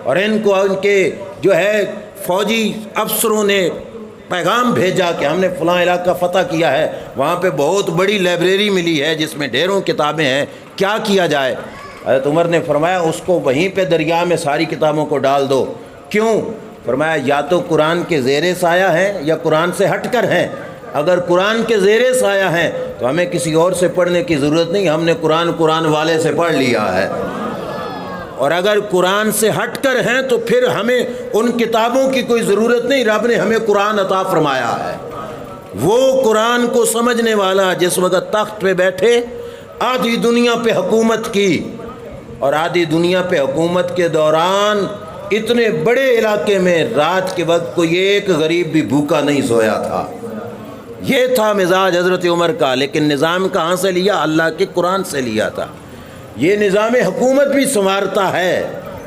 اور ان کو ان کے جو ہے فوجی افسروں نے پیغام بھیجا کہ ہم نے فلاں علاقہ فتح کیا ہے، وہاں پہ بہت بڑی لائبریری ملی ہے جس میں ڈھیروں کتابیں ہیں، کیا کیا جائے؟ حضرت عمر نے فرمایا اس کو وہیں پہ دریا میں ساری کتابوں کو ڈال دو۔ کیوں؟ فرمایا یا تو قرآن کے زیر سایہ ہیں یا قرآن سے ہٹ کر ہیں۔ اگر قرآن کے زیر سایہ ہیں تو ہمیں کسی اور سے پڑھنے کی ضرورت نہیں، ہم نے قرآن والے سے پڑھ لیا ہے، اور اگر قرآن سے ہٹ کر ہیں تو پھر ہمیں ان کتابوں کی کوئی ضرورت نہیں، رب نے ہمیں قرآن عطا فرمایا ہے۔ وہ قرآن کو سمجھنے والا جس وقت تخت پہ بیٹھے آدھی دنیا پہ حکومت کی، اور آدھی دنیا پہ حکومت کے دوران اتنے بڑے علاقے میں رات کے وقت کوئی ایک غریب بھی بھوکا نہیں سویا تھا۔ یہ تھا مزاج حضرت عمر کا، لیکن نظام کہاں سے لیا؟ اللہ کے قرآن سے لیا تھا۔ یہ نظام حکومت بھی سنوارتا ہے،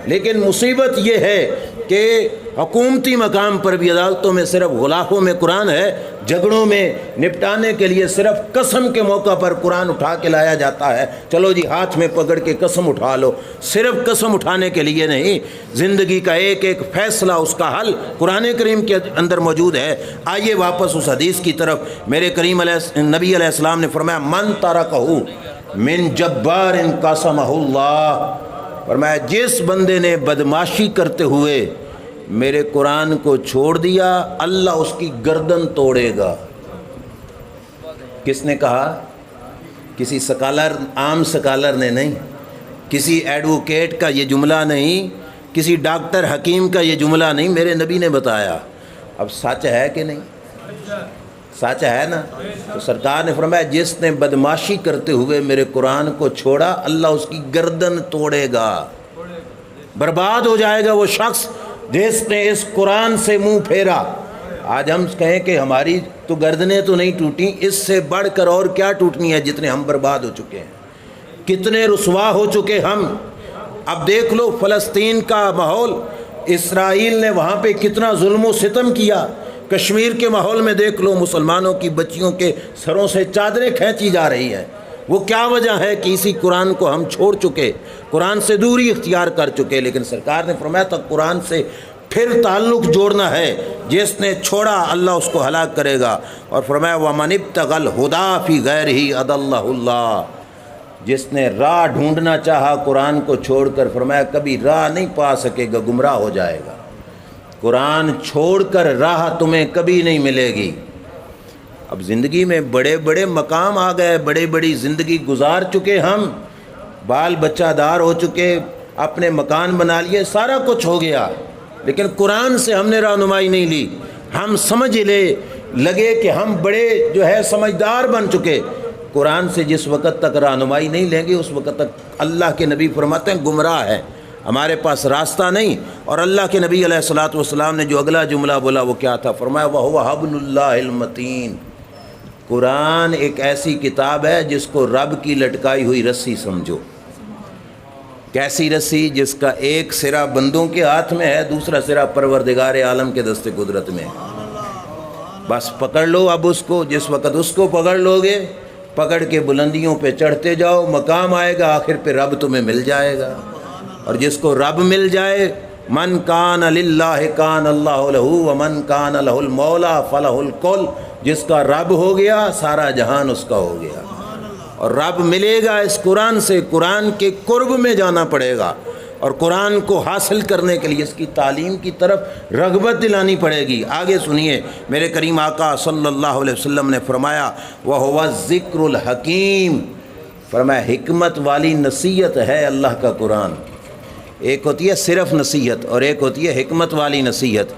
لیکن مصیبت یہ ہے کہ حکومتی مقام پر بھی عدالتوں میں صرف غلافوں میں قرآن ہے، جھگڑوں میں نپٹانے کے لیے صرف قسم کے موقع پر قرآن اٹھا کے لایا جاتا ہے، چلو جی ہاتھ میں پکڑ کے قسم اٹھا لو، صرف قسم اٹھانے کے لیے نہیں، زندگی کا ایک ایک فیصلہ اس کا حل قرآن کریم کے اندر موجود ہے۔ آئیے واپس اس حدیث کی طرف، میرے کریم نبی علیہ السلام نے فرمایا من ترکہ من جبار قسمہ اللہ، فرمایا جس بندے نے بدماشی کرتے ہوئے میرے قرآن کو چھوڑ دیا اللہ اس کی گردن توڑے گا۔ کس نے کہا؟ کسی سکالر، عام سکالر نے نہیں، کسی ایڈوکیٹ کا یہ جملہ نہیں، کسی ڈاکٹر حکیم کا یہ جملہ نہیں، میرے نبی نے بتایا۔ اب سچ ہے کہ نہیں؟ سچ ہے نا؟ تو سرکار نے فرمایا جس نے بدماشی کرتے ہوئے میرے قرآن کو چھوڑا اللہ اس کی گردن توڑے گا، برباد ہو جائے گا وہ شخص جس نے اس قرآن سے منہ پھیرا۔ آج ہم کہیں کہ ہماری تو گردنیں تو نہیں ٹوٹیں، اس سے بڑھ کر اور کیا ٹوٹنی ہے، جتنے ہم برباد ہو چکے ہیں، کتنے رسوا ہو چکے ہم۔ اب دیکھ لو فلسطین کا ماحول، اسرائیل نے وہاں پہ کتنا ظلم و ستم کیا، کشمیر کے ماحول میں دیکھ لو مسلمانوں کی بچیوں کے سروں سے چادریں کھینچی جا رہی ہیں۔ وہ کیا وجہ ہے کہ اسی قرآن کو ہم چھوڑ چکے، قرآن سے دوری اختیار کر چکے۔ لیکن سرکار نے فرمایا تھا قرآن سے پھر تعلق جوڑنا ہے، جس نے چھوڑا اللہ اس کو ہلاک کرے گا۔ اور فرمایا وَمَنِ ابْتَغَى الْهُدَىٰ فِي غَيْرِهِ أَضَلَّهُ اللَّهُ، جس نے راہ ڈھونڈنا چاہا قرآن کو چھوڑ کر، فرمایا کبھی راہ نہیں پا سکے گا، گمراہ ہو جائے گا۔ قرآن چھوڑ کر راہ تمہیں کبھی نہیں ملے گی۔ اب زندگی میں بڑے بڑے مقام آ گئے، بڑے بڑی زندگی گزار چکے، ہم بال بچہ دار ہو چکے، اپنے مکان بنا لیے، سارا کچھ ہو گیا، لیکن قرآن سے ہم نے رہنمائی نہیں لی۔ ہم سمجھ لگے کہ ہم بڑے جو ہے سمجھدار بن چکے، قرآن سے جس وقت تک رہنمائی نہیں لیں گے اس وقت تک اللہ کے نبی فرماتے ہیں گمراہ ہے، ہمارے پاس راستہ نہیں۔ اور اللہ کے نبی علیہ الصلوۃ والسلام نے جو اگلا جملہ بولا وہ کیا تھا؟ فرمایا وَهُوَ حَبْلُ اللَّهِ الْمَتِينُ، قرآن ایک ایسی کتاب ہے جس کو رب کی لٹکائی ہوئی رسی سمجھو۔ کیسی رسی؟ جس کا ایک سرا بندوں کے ہاتھ میں ہے، دوسرا سرا پروردگار عالم کے دست قدرت میں ہے۔ بس پکڑ لو اب اس کو، جس وقت اس کو پکڑ لو گے، پکڑ کے بلندیوں پہ چڑھتے جاؤ، مقام آئے گا، آخر پہ رب تمہیں مل جائے گا۔ اور جس کو رب مل جائے، من کان للہ کان اللہ لہ ومن کان لہ المولا فلہ الکل، جس کا رب ہو گیا سارا جہان اس کا ہو گیا۔ اور رب ملے گا اس قرآن سے، قرآن کے قرب میں جانا پڑے گا، اور قرآن کو حاصل کرنے کے لیے اس کی تعلیم کی طرف رغبت دلانی پڑے گی۔ آگے سنیے، میرے کریم آقا صلی اللہ علیہ وسلم نے فرمایا وَهُوَ الذِّكْرُ الْحَكِيمُ، فرمایا حکمت والی نصیحت ہے اللہ کا قرآن۔ ایک ہوتی ہے صرف نصیحت اور ایک ہوتی ہے حکمت والی نصیحت۔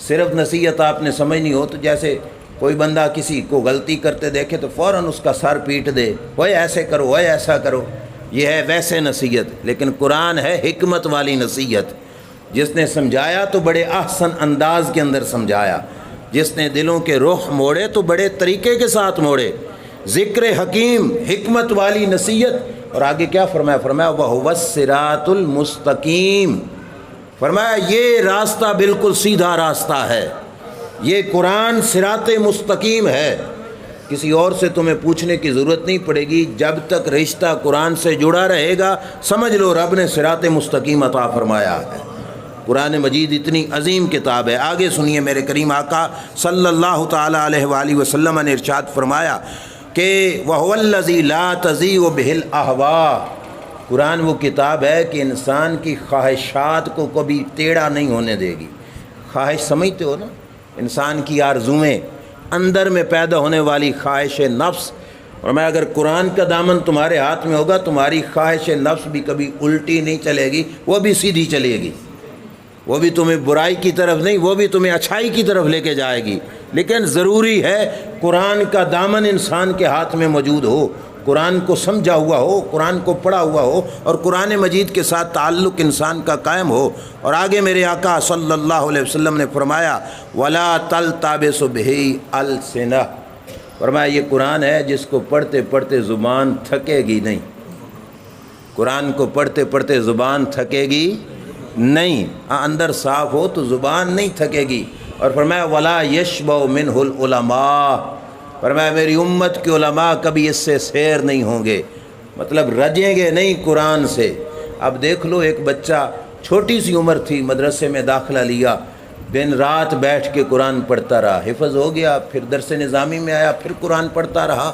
صرف نصیحت آپ نے سمجھنی ہو تو جیسے کوئی بندہ کسی کو غلطی کرتے دیکھے تو فوراً اس کا سر پیٹ دے، وہ ایسے کرو، وہ ایسا کرو، یہ ہے ویسے نصیحت۔ لیکن قرآن ہے حکمت والی نصیحت، جس نے سمجھایا تو بڑے احسن انداز کے اندر سمجھایا، جس نے دلوں کے رخ موڑے تو بڑے طریقے کے ساتھ موڑے۔ ذکر حکیم، حکمت والی نصیحت۔ اور آگے کیا فرمایا؟ فرمایا وَهُوَ الصِّرَاطُ الْمُسْتَقِيمُ، فرمایا یہ راستہ بالکل سیدھا راستہ ہے، یہ قرآن صراط مستقیم ہے۔ کسی اور سے تمہیں پوچھنے کی ضرورت نہیں پڑے گی، جب تک رشتہ قرآن سے جڑا رہے گا سمجھ لو رب نے صراط مستقیم عطا فرمایا ہے۔ قرآن مجید اتنی عظیم کتاب ہے۔ آگے سنیے، میرے کریم آقا صلی اللہ تعالیٰ علیہ وآلہ وسلم نے ارشاد فرمایا کہ وَهُوَ الَّذِي لَا تَزِيغُ بِهِ الْأَهْوَاءُ، قرآن وہ کتاب ہے کہ انسان کی خواہشات کو کبھی ٹیڑھا نہیں ہونے دے گی۔ خواہش سمجھتے ہو نا، انسان کی آرزویں، اندر میں پیدا ہونے والی خواہش نفس، اور میں اگر قرآن کا دامن تمہارے ہاتھ میں ہوگا تمہاری خواہش نفس بھی کبھی الٹی نہیں چلے گی، وہ بھی سیدھی چلے گی، وہ بھی تمہیں برائی کی طرف نہیں، وہ بھی تمہیں اچھائی کی طرف لے کے جائے گی۔ لیکن ضروری ہے قرآن کا دامن انسان کے ہاتھ میں موجود ہو، قرآن کو سمجھا ہوا ہو، قرآن کو پڑھا ہوا ہو، اور قرآن مجید کے ساتھ تعلق انسان کا قائم ہو۔ اور آگے میرے آقا صلی اللہ علیہ وسلم نے فرمایا وَلَا تَلْتَبِسُ بِهِ أَلْسِنَةٌ، فرمایا یہ قرآن ہے جس کو پڑھتے پڑھتے زبان تھکے گی نہیں، قرآن کو پڑھتے پڑھتے زبان تھکے گی نہیں، اندر صاف ہو تو زبان نہیں تھکے گی۔ اور فرمایا ولا یشبع منہ العلماء، فرمایا میری امت کے علماء کبھی اس سے سیر نہیں ہوں گے، مطلب رجیں گے نہیں قرآن سے۔ اب دیکھ لو، ایک بچہ چھوٹی سی عمر تھی، مدرسے میں داخلہ لیا، دن رات بیٹھ کے قرآن پڑھتا رہا، حفظ ہو گیا، پھر درس نظامی میں آیا، پھر قرآن پڑھتا رہا،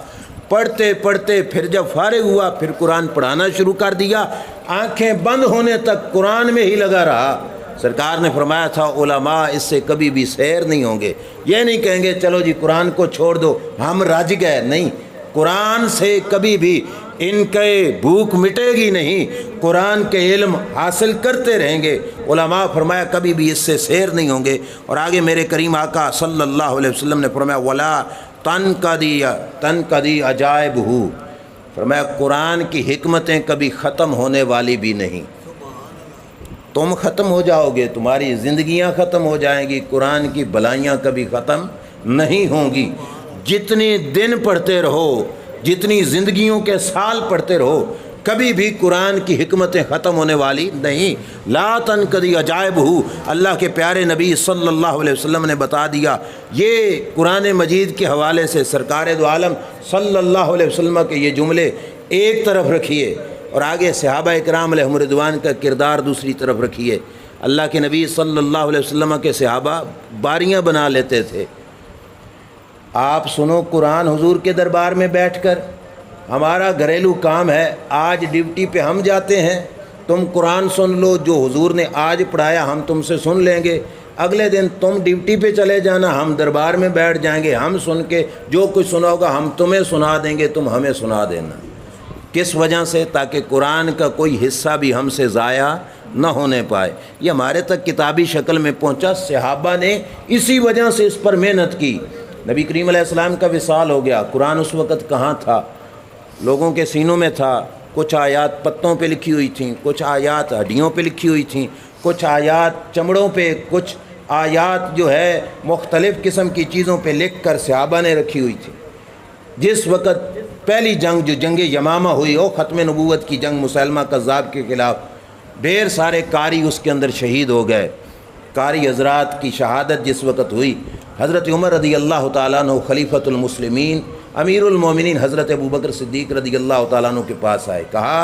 پڑھتے پڑھتے پھر جب فارغ ہوا پھر قرآن پڑھانا شروع کر دیا، آنکھیں بند ہونے تک قرآن میں ہی لگا رہا۔ سرکار نے فرمایا تھا علماء اس سے کبھی بھی سیر نہیں ہوں گے، یہ نہیں کہیں گے چلو جی قرآن کو چھوڑ دو ہم رج گئے، نہیں، قرآن سے کبھی بھی ان کے بھوک مٹے گی نہیں، قرآن کے علم حاصل کرتے رہیں گے۔ علماء فرمایا کبھی بھی اس سے سیر نہیں ہوں گے۔ اور آگے میرے کریم آقا صلی اللہ علیہ وسلم نے فرمایا ولا تنقضی عجائبہ، فرمایا قرآن کی حکمتیں کبھی ختم ہونے والی بھی نہیں۔ تم ختم ہو جاؤ گے، تمہاری زندگیاں ختم ہو جائیں گی، قرآن کی بھلائیاں کبھی ختم نہیں ہوں گی۔ جتنے دن پڑھتے رہو، جتنی زندگیوں کے سال پڑھتے رہو، کبھی بھی قرآن کی حکمتیں ختم ہونے والی نہیں۔ لا تنقضی عجائبہ، اللہ کے پیارے نبی صلی اللہ علیہ وسلم نے بتا دیا۔ یہ قرآن مجید کے حوالے سے سرکار دو عالم صلی اللہ علیہ وسلم کے یہ جملے ایک طرف رکھیے، اور آگے صحابہ اکرام علیہم رضوان کا کردار دوسری طرف رکھیے۔ اللہ کے نبی صلی اللہ علیہ وسلم کے صحابہ باریاں بنا لیتے تھے۔ آپ سنو قرآن حضور کے دربار میں بیٹھ کر، ہمارا گھریلو کام ہے، آج ڈیوٹی پہ ہم جاتے ہیں، تم قرآن سن لو، جو حضور نے آج پڑھایا ہم تم سے سن لیں گے، اگلے دن تم ڈیوٹی پہ چلے جانا، ہم دربار میں بیٹھ جائیں گے، ہم سن کے جو کچھ سنا ہوگا ہم تمہیں سنا دیں گے، تم ہمیں سنا دینا۔ کس وجہ سے؟ تاکہ قرآن کا کوئی حصہ بھی ہم سے ضائع نہ ہونے پائے۔ یہ ہمارے تک کتابی شکل میں پہنچا، صحابہ نے اسی وجہ سے اس پر محنت کی۔ نبی کریم علیہ السلام کا وصال ہو گیا، قرآن اس وقت کہاں تھا؟ لوگوں کے سینوں میں تھا، کچھ آیات پتوں پہ لکھی ہوئی تھیں، کچھ آیات ہڈیوں پہ لکھی ہوئی تھیں، کچھ آیات چمڑوں پہ، کچھ آیات جو ہے مختلف قسم کی چیزوں پہ لکھ کر صحابہ نے رکھی ہوئی تھی۔ جس وقت پہلی جنگ جو جنگ یمامہ ہوئی، وہ ختم نبوت کی جنگ مسیلمہ کذاب کے خلاف، ڈھیر سارے قاری اس کے اندر شہید ہو گئے۔ قاری حضرات کی شہادت جس وقت ہوئی، حضرت عمر رضی اللہ تعالیٰ عنہ خلیفۃ المسلمین امیر المومنین حضرت ابوبکر صدیق رضی اللہ تعالیٰ عنہ کے پاس آئے، کہا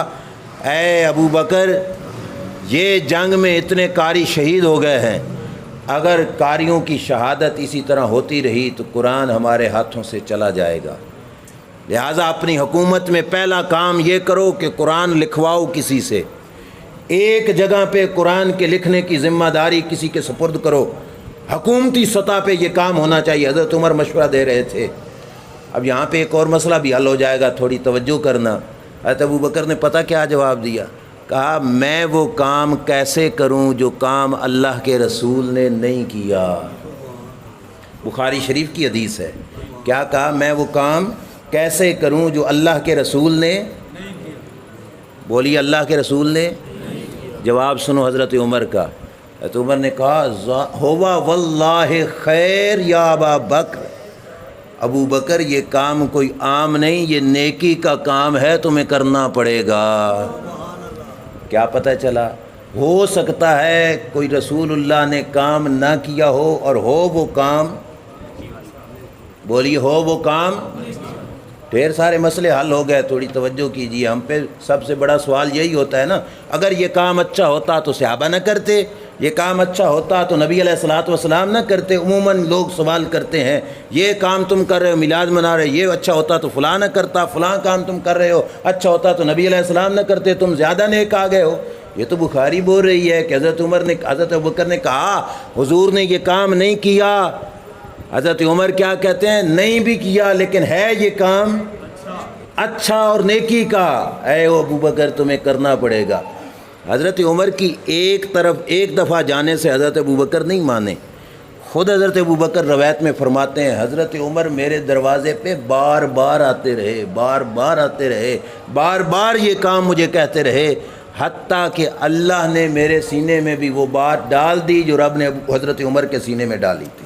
اے ابو بکر، یہ جنگ میں اتنے قاری شہید ہو گئے ہیں، اگر قاریوں کی شہادت اسی طرح ہوتی رہی تو قرآن ہمارے ہاتھوں سے چلا جائے گا، لہٰذا اپنی حکومت میں پہلا کام یہ کرو کہ قرآن لکھواؤ کسی سے، ایک جگہ پہ قرآن کے لکھنے کی ذمہ داری کسی کے سپرد کرو، حکومتی سطح پہ یہ کام ہونا چاہیے۔ حضرت عمر مشورہ دے رہے تھے۔ اب یہاں پہ ایک اور مسئلہ بھی حل ہو جائے گا، تھوڑی توجہ کرنا۔ حضرت ابو بکر نے پتہ کیا جواب دیا؟ کہا میں وہ کام کیسے کروں جو کام اللہ کے رسول نے نہیں کیا۔ بخاری شریف کی حدیث ہے، کیا کہا؟ میں وہ کام کیسے کروں جو اللہ کے رسول نے، بولیے اللہ کے رسول نے۔ جواب سنو حضرت عمر کا۔ حضرت عمر نے کہا ہوا واللہ خیر یا ابا بکر، ابو بکر یہ کام کوئی عام نہیں، یہ نیکی کا کام ہے، تمہیں کرنا پڑے گا۔ کیا پتہ چلا؟ ہو سکتا ہے کوئی رسول اللہ نے کام نہ کیا ہو اور ہو وہ کام، بولیے ہو وہ کام، ڈھیر سارے مسئلے حل ہو گئے۔ تھوڑی توجہ کیجیے، ہم پہ سب سے بڑا سوال یہی ہوتا ہے نا، اگر یہ کام اچھا ہوتا تو صحابہ نہ کرتے، یہ کام اچھا ہوتا تو نبی علیہ الصلوۃ والسلام نہ کرتے۔ عموماً لوگ سوال کرتے ہیں یہ کام تم کر رہے ہو، میلاد منا رہے، یہ اچھا ہوتا تو فلاں نہ کرتا، فلاں کام تم کر رہے ہو اچھا ہوتا تو نبی علیہ السلام نہ کرتے، تم زیادہ نیک آ گئے ہو۔ یہ تو بخاری بول رہی ہے کہ حضرت ابوبکر نے کہا حضور نے یہ کام نہیں کیا۔ حضرت عمر کیا کہتے ہیں؟ نہیں بھی کیا لیکن ہے یہ کام اچھا اور نیکی کا، اے ابوبکر تمہیں کرنا پڑے گا۔ حضرت عمر کی ایک دفعہ جانے سے حضرت ابوبکر نہیں مانے، خود حضرت ابوبکر روایت میں فرماتے ہیں حضرت عمر میرے دروازے پہ بار بار آتے رہے، بار بار یہ کام مجھے کہتے رہے، حتیٰ کہ اللہ نے میرے سینے میں بھی وہ بات ڈال دی جو رب نے حضرت عمر کے سینے میں ڈالی تھی۔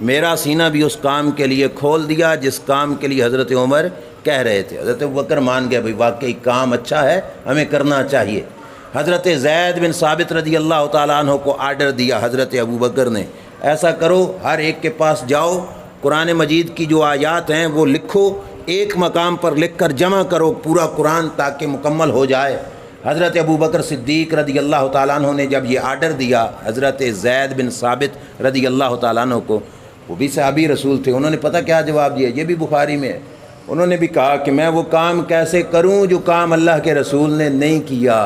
میرا سینہ بھی اس کام کے لیے کھول دیا جس کام کے لیے حضرت عمر کہہ رہے تھے۔ حضرت ابوبکر مان گئے، بھائی واقعی کام اچھا ہے، ہمیں کرنا چاہیے۔ حضرت زید بن ثابت رضی اللہ تعالیٰ عنہ کو آرڈر دیا حضرت ابو بکر نے، ایسا کرو ہر ایک کے پاس جاؤ، قرآن مجید کی جو آیات ہیں وہ لکھو، ایک مقام پر لکھ کر جمع کرو پورا قرآن تاکہ مکمل ہو جائے۔ حضرت ابو بکر صدیق رضی اللہ تعالیٰ عنہ نے جب یہ آرڈر دیا حضرت زید بن ثابت رضی اللہ تعالیٰ عنہ کو، وہ بھی صحابی رسول تھے، انہوں نے پتہ کیا جواب دیا، یہ بھی بخاری میں ہے، انہوں نے بھی کہا کہ میں وہ کام کیسے کروں جو کام اللہ کے رسول نے نہیں کیا۔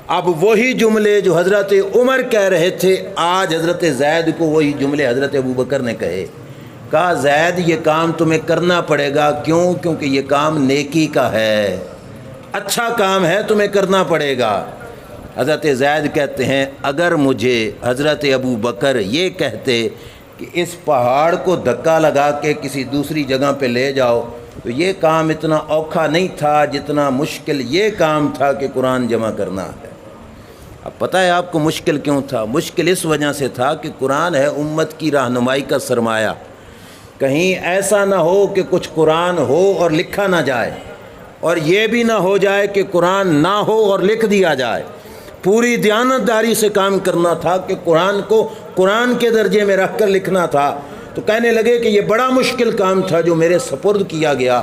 اب وہی جملے جو حضرت عمر کہہ رہے تھے آج حضرت زید کو وہی جملے حضرت ابو بکر نے کہا زید یہ کام تمہیں کرنا پڑے گا، کیوں؟ کیونکہ یہ کام نیکی کا ہے، اچھا کام ہے، تمہیں کرنا پڑے گا۔ حضرت زید کہتے ہیں اگر مجھے حضرت ابو بکر یہ کہتے کہ اس پہاڑ کو دھکا لگا کے کسی دوسری جگہ پہ لے جاؤ تو یہ کام اتنا اوکھا نہیں تھا جتنا مشکل یہ کام تھا کہ قرآن جمع کرنا ہے۔ اب پتہ ہے آپ کو مشکل کیوں تھا؟ مشکل اس وجہ سے تھا کہ قرآن ہے امت کی رہنمائی کا سرمایہ، کہیں ایسا نہ ہو کہ کچھ قرآن ہو اور لکھا نہ جائے، اور یہ بھی نہ ہو جائے کہ قرآن نہ ہو اور لکھ دیا جائے۔ پوری دیانتداری سے کام کرنا تھا کہ قرآن کو قرآن کے درجے میں رکھ کر لکھنا تھا۔ تو کہنے لگے کہ یہ بڑا مشکل کام تھا جو میرے سپرد کیا گیا،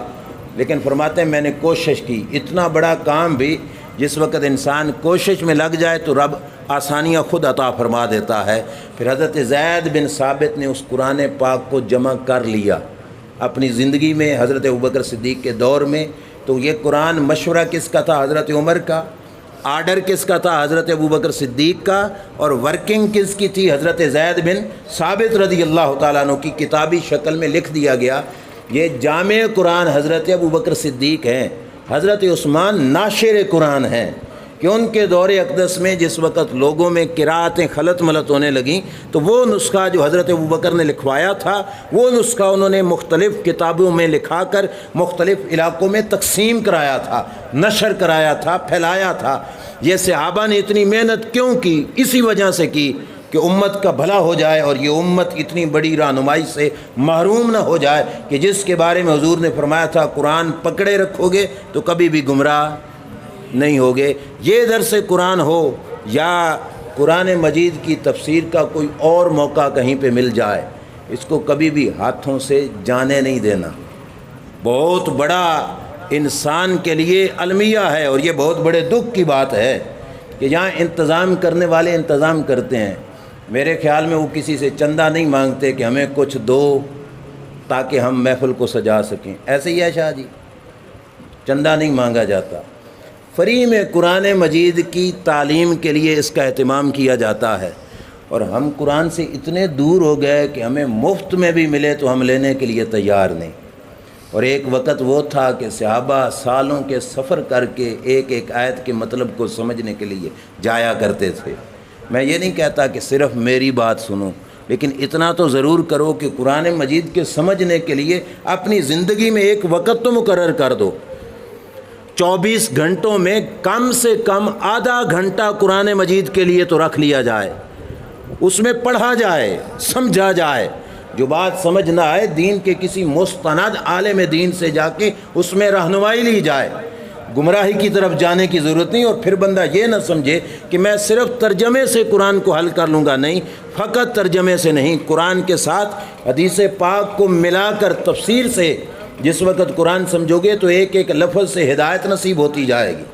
لیکن فرماتے ہیں میں نے کوشش کی۔ اتنا بڑا کام بھی جس وقت انسان کوشش میں لگ جائے تو رب آسانیاں خود عطا فرما دیتا ہے۔ پھر حضرت زید بن ثابت نے اس قرآن پاک کو جمع کر لیا اپنی زندگی میں حضرت ابوبکر صدیق کے دور میں۔ تو یہ قرآن مشورہ کس کا تھا؟ حضرت عمر کا۔ آرڈر کس کا تھا؟ حضرت ابوبکر صدیق کا۔ اور ورکنگ کس کی تھی؟ حضرت زید بن ثابت رضی اللہ تعالیٰ عنہ کی کتابی شکل میں لکھ دیا گیا۔ یہ جامع قرآن حضرت ابوبکر صدیق ہیں، حضرت عثمان ناشر قرآن ہیں، کہ ان کے دور اقدس میں جس وقت لوگوں میں قرأتیں خلط ملط ہونے لگیں تو وہ نسخہ جو حضرت ابوبکر نے لکھوایا تھا وہ نسخہ انہوں نے مختلف کتابوں میں لکھا کر مختلف علاقوں میں تقسیم کرایا تھا، نشر کرایا تھا، پھیلایا تھا۔ یہ صحابہ نے اتنی محنت کیوں کی؟ اسی وجہ سے کی کہ امت کا بھلا ہو جائے اور یہ امت اتنی بڑی رہنمائی سے محروم نہ ہو جائے کہ جس کے بارے میں حضور نے فرمایا تھا قرآن پکڑے رکھو گے تو کبھی بھی گمراہ نہیں ہوگے۔ یہ درس قرآن ہو یا قرآن مجید کی تفسیر کا کوئی اور موقع کہیں پہ مل جائے، اس کو کبھی بھی ہاتھوں سے جانے نہیں دینا۔ بہت بڑا انسان کے لیے المیہ ہے، اور یہ بہت بڑے دکھ کی بات ہے کہ یہاں انتظام کرنے والے انتظام کرتے ہیں، میرے خیال میں وہ کسی سے چندہ نہیں مانگتے کہ ہمیں کچھ دو تاکہ ہم محفل کو سجا سکیں۔ ایسے ہی ہے شاہ جی، چندہ نہیں مانگا جاتا، فری میں قرآن مجید کی تعلیم کے لیے اس کا اہتمام کیا جاتا ہے۔ اور ہم قرآن سے اتنے دور ہو گئے کہ ہمیں مفت میں بھی ملے تو ہم لینے کے لیے تیار نہیں۔ اور ایک وقت وہ تھا کہ صحابہ سالوں کے سفر کر کے ایک ایک آیت کے مطلب کو سمجھنے کے لیے جایا کرتے تھے۔ میں یہ نہیں کہتا کہ صرف میری بات سنو، لیکن اتنا تو ضرور کرو کہ قرآن مجید کے سمجھنے کے لیے اپنی زندگی میں ایک وقت تو مقرر کر دو۔ 24 گھنٹوں میں کم سے کم آدھا گھنٹہ قرآن مجید کے لیے تو رکھ لیا جائے، اس میں پڑھا جائے، سمجھا جائے۔ جو بات سمجھ نہ آئے دین کے کسی مستند عالم دین سے جا کے اس میں رہنمائی لی جائے۔ گمراہی کی طرف جانے کی ضرورت نہیں۔ اور پھر بندہ یہ نہ سمجھے کہ میں صرف ترجمے سے قرآن کو حل کر لوں گا، نہیں، فقط ترجمے سے نہیں، قرآن کے ساتھ حدیث پاک کو ملا کر تفسیر سے جس وقت قرآن سمجھو گے تو ایک ایک لفظ سے ہدایت نصیب ہوتی جائے گی۔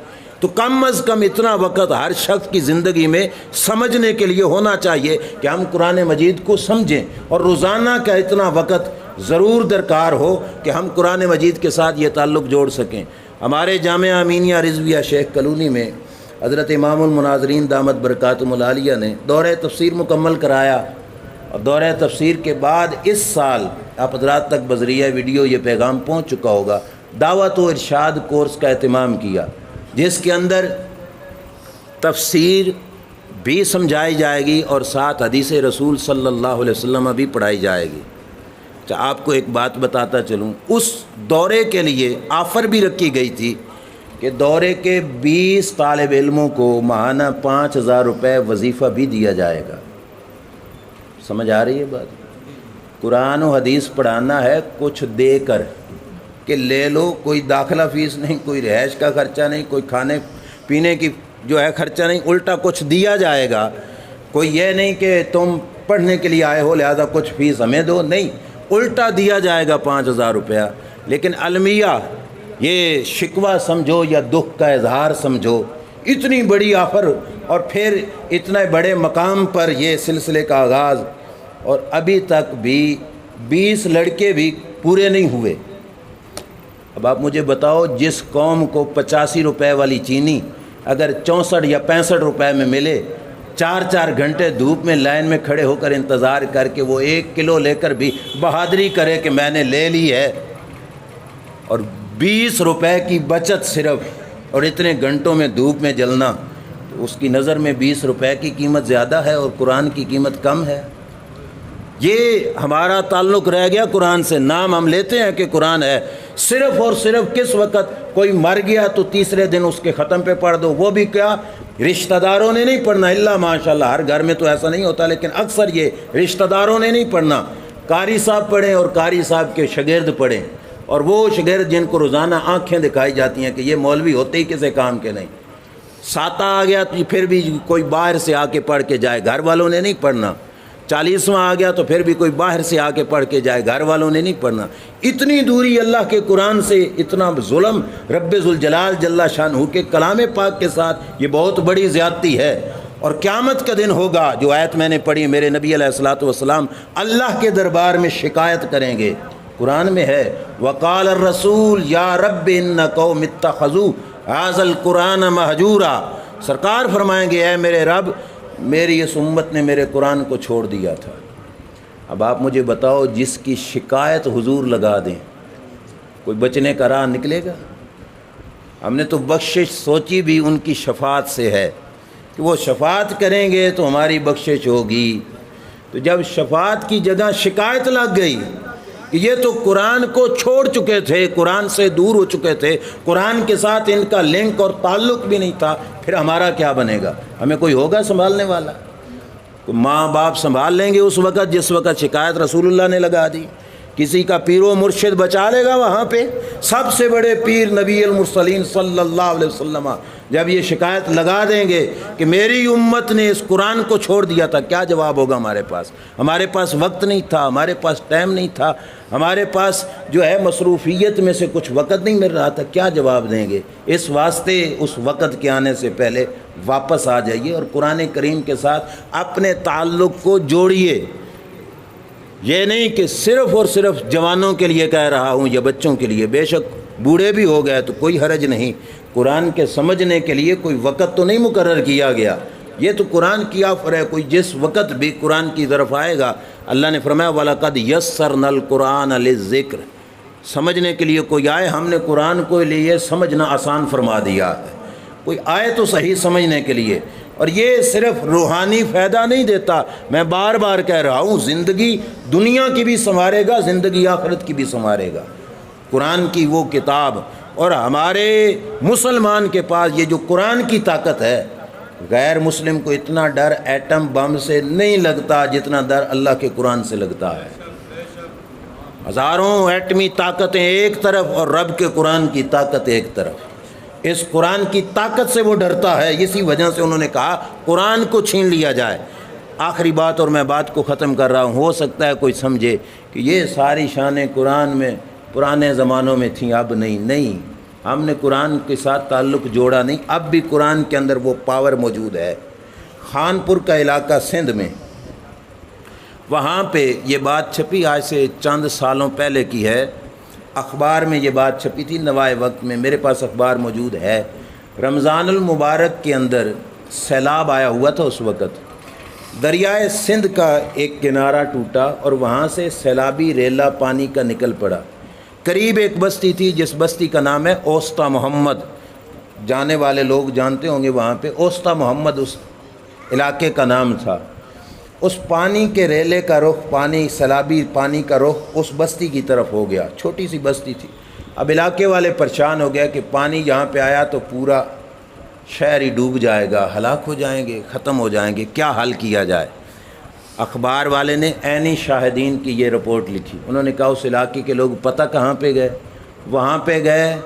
تو کم از کم اتنا وقت ہر شخص کی زندگی میں سمجھنے کے لیے ہونا چاہیے کہ ہم قرآن مجید کو سمجھیں، اور روزانہ کا اتنا وقت ضرور درکار ہو کہ ہم قرآن مجید کے ساتھ یہ تعلق جوڑ سکیں۔ ہمارے جامعہ امینیہ رضویہ شیخ کلونی میں حضرت امام المناظرین دامت برکاتہم العالیہ نے دورہ تفسیر مکمل کرایا، اور دورہ تفسیر کے بعد اس سال آپ حضرات تک بذریعہ ویڈیو یہ پیغام پہنچ چکا ہوگا، دعوت و ارشاد کورس کا اہتمام کیا، جس کے اندر تفسیر بھی سمجھائی جائے گی اور ساتھ حدیث رسول صلی اللہ علیہ وسلم بھی پڑھائی جائے گی۔ آپ کو ایک بات بتاتا چلوں، اس دورے کے لیے آفر بھی رکھی گئی تھی کہ دورے کے 20 طالب علموں کو ماہانہ 5000 روپے وظیفہ بھی دیا جائے گا۔ سمجھ آ رہی ہے بات؟ قرآن و حدیث پڑھانا ہے کچھ دے کر کہ لے لو، کوئی داخلہ فیس نہیں، کوئی رہائش کا خرچہ نہیں، کوئی کھانے پینے کی جو ہے خرچہ نہیں، الٹا کچھ دیا جائے گا۔ کوئی یہ نہیں کہ تم پڑھنے کے لیے آئے ہو لہذا کچھ فیس ہمیں دو، نہیں، الٹا دیا جائے گا 5,000 روپیہ۔ لیکن المیہ یہ شکوہ سمجھو یا دکھ کا اظہار سمجھو، اتنی بڑی آفر اور پھر اتنے بڑے مقام پر یہ سلسلے کا آغاز، اور ابھی تک بھی 20 لڑکے بھی پورے نہیں ہوئے۔ اب آپ مجھے بتاؤ، جس قوم کو 85 روپے والی چینی اگر 64 یا 65 روپے میں ملے، 4 گھنٹے دھوپ میں لائن میں کھڑے ہو کر انتظار کر کے وہ 1 کلو لے کر بھی بہادری کرے کہ میں نے لے لی ہے، اور 20 روپے کی بچت صرف، اور اتنے گھنٹوں میں دھوپ میں جلنا، تو اس کی نظر میں 20 روپے کی قیمت زیادہ ہے اور قرآن کی قیمت کم ہے۔ یہ ہمارا تعلق رہ گیا قرآن سے، نام ہم لیتے ہیں کہ قرآن ہے، صرف اور صرف کس وقت کوئی مر گیا تو تیسرے دن اس کے ختم پہ پڑھ دو، وہ بھی کیا رشتہ داروں نے نہیں پڑھنا، اللہ ماشاءاللہ ہر گھر میں تو ایسا نہیں ہوتا، لیکن اکثر یہ رشتہ داروں نے نہیں پڑھنا، قاری صاحب پڑھیں اور قاری صاحب کے شاگرد پڑھیں، اور وہ شاگرد جن کو روزانہ آنکھیں دکھائی جاتی ہیں کہ یہ مولوی ہوتے ہی کسی کام کے نہیں، ساتہ آ گیا تو پھر بھی کوئی باہر سے آ کے پڑھ کے جائے، گھر والوں نے نہیں پڑھنا، 40واں آ گیا تو پھر بھی کوئی باہر سے آ کے پڑھ کے جائے، گھر والوں نے نہیں پڑھنا۔ اتنی دوری اللہ کے قرآن سے، اتنا ظلم رب ذوالجلال جل شانہ کے کلام پاک کے ساتھ، یہ بہت بڑی زیادتی ہے۔ اور قیامت کا دن ہوگا، جو آیت میں نے پڑھی، میرے نبی علیہ الصلوۃ والسلام اللہ کے دربار میں شکایت کریں گے، قرآن میں ہے وقال الرسول یا رب ان قوم اتخذوا ھذا القرآن مہجورا، سرکار فرمائیں گے اے میرے رب، میری اس امت نے میرے قرآن کو چھوڑ دیا تھا۔ اب آپ مجھے بتاؤ، جس کی شکایت حضور لگا دیں، کوئی بچنے کا راہ نکلے گا؟ ہم نے تو بخشش سوچی بھی ان کی شفاعت سے ہے کہ وہ شفاعت کریں گے تو ہماری بخشش ہوگی، تو جب شفاعت کی جگہ شکایت لگ گئی کہ یہ تو قرآن کو چھوڑ چکے تھے، قرآن سے دور ہو چکے تھے، قرآن کے ساتھ ان کا لنک اور تعلق بھی نہیں تھا، پھر ہمارا کیا بنے گا؟ ہمیں کوئی ہوگا سنبھالنے والا؟ ماں باپ سنبھال لیں گے اس وقت جس وقت شکایت رسول اللہ نے لگا دی؟ کسی کا پیر و مرشد بچا لے گا وہاں پہ؟ سب سے بڑے پیر نبی المرسلین صلی اللہ علیہ وسلم جب یہ شکایت لگا دیں گے کہ میری امت نے اس قرآن کو چھوڑ دیا تھا، کیا جواب ہوگا ہمارے پاس؟ ہمارے پاس وقت نہیں تھا، ہمارے پاس ٹائم نہیں تھا، ہمارے پاس جو ہے مصروفیت میں سے کچھ وقت نہیں مل رہا تھا، کیا جواب دیں گے؟ اس واسطے اس وقت کے آنے سے پہلے واپس آ جائیے اور قرآن کریم کے ساتھ اپنے تعلق کو جوڑیے۔ یہ نہیں کہ صرف اور صرف جوانوں کے لیے کہہ رہا ہوں یا بچوں کے لیے، بے شک بوڑھے بھی ہو گئے تو کوئی حرج نہیں، قرآن کے سمجھنے کے لیے کوئی وقت تو نہیں مقرر کیا گیا، یہ تو قرآن کی آفر ہے، کوئی جس وقت بھی قرآن کی طرف آئے گا۔ اللہ نے فرمایا وَلَقَدْ يَسَّرْنَا الْقُرْآنَ لِلذِّكْرِ، سمجھنے کے لیے کوئی آئے، ہم نے قرآن کو لیے سمجھنا آسان فرما دیا ہے، کوئی آئے تو صحیح سمجھنے کے لیے۔ اور یہ صرف روحانی فائدہ نہیں دیتا، میں بار بار کہہ رہا ہوں، زندگی دنیا کی بھی سنوارے گا، زندگی آخرت کی بھی سنوارے گا قرآن کی وہ کتاب۔ اور ہمارے مسلمان کے پاس یہ جو قرآن کی طاقت ہے، غیر مسلم کو اتنا ڈر ایٹم بم سے نہیں لگتا جتنا ڈر اللہ کے قرآن سے لگتا ہے۔ ہزاروں ایٹمی طاقتیں ایک طرف اور رب کے قرآن کی طاقت ایک طرف، اس قرآن کی طاقت سے وہ ڈرتا ہے، اسی وجہ سے انہوں نے کہا قرآن کو چھین لیا جائے۔ آخری بات، اور میں بات کو ختم کر رہا ہوں، ہو سکتا ہے کوئی سمجھے کہ یہ ساری شانیں قرآن میں پرانے زمانوں میں تھیں، اب نہیں، ہم نے قرآن کے ساتھ تعلق جوڑا نہیں، اب بھی قرآن کے اندر وہ پاور موجود ہے۔ خانپور کا علاقہ سندھ میں، وہاں پہ یہ بات چھپی، آج سے چند سالوں پہلے کی ہے، اخبار میں یہ بات چھپی تھی، نوائے وقت میں، میرے پاس اخبار موجود ہے۔ رمضان المبارک کے اندر سیلاب آیا ہوا تھا، اس وقت دریائے سندھ کا ایک کنارہ ٹوٹا اور وہاں سے سیلابی ریلا پانی کا نکل پڑا۔ قریب ایک بستی تھی جس بستی کا نام ہے اوستا محمد، جانے والے لوگ جانتے ہوں گے، وہاں پہ اوستا محمد اس علاقے کا نام تھا۔ اس پانی کے ریلے کا رخ، پانی سیلابی پانی کا رخ اس بستی کی طرف ہو گیا، چھوٹی سی بستی تھی۔ اب علاقے والے پریشان ہو گیا کہ پانی یہاں پہ آیا تو پورا شہر ہی ڈوب جائے گا، ہلاک ہو جائیں گے، ختم ہو جائیں گے، کیا حل کیا جائے؟ اخبار والے نے عینی شاہدین کی یہ رپورٹ لکھی، انہوں نے کہا اس علاقے کے لوگ پتہ کہاں پہ گئے؟ وہاں پہ گئے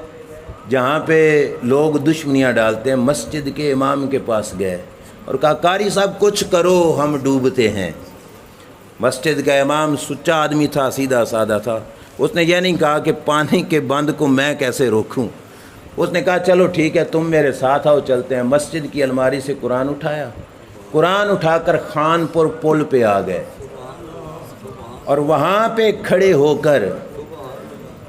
جہاں پہ لوگ دشمنیاں ڈالتے ہیں، مسجد کے امام کے پاس گئے اور کہا قاری صاحب کچھ کرو ہم ڈوبتے ہیں۔ مسجد کا امام سچا آدمی تھا، سیدھا سادہ تھا، اس نے یہ نہیں کہا کہ پانی کے بند کو میں کیسے روکوں، اس نے کہا چلو ٹھیک ہے تم میرے ساتھ آؤ چلتے ہیں۔ مسجد کی الماری سے قرآن اٹھایا، قرآن اٹھا کر خان پور پل پہ آ گئے اور وہاں پہ کھڑے ہو کر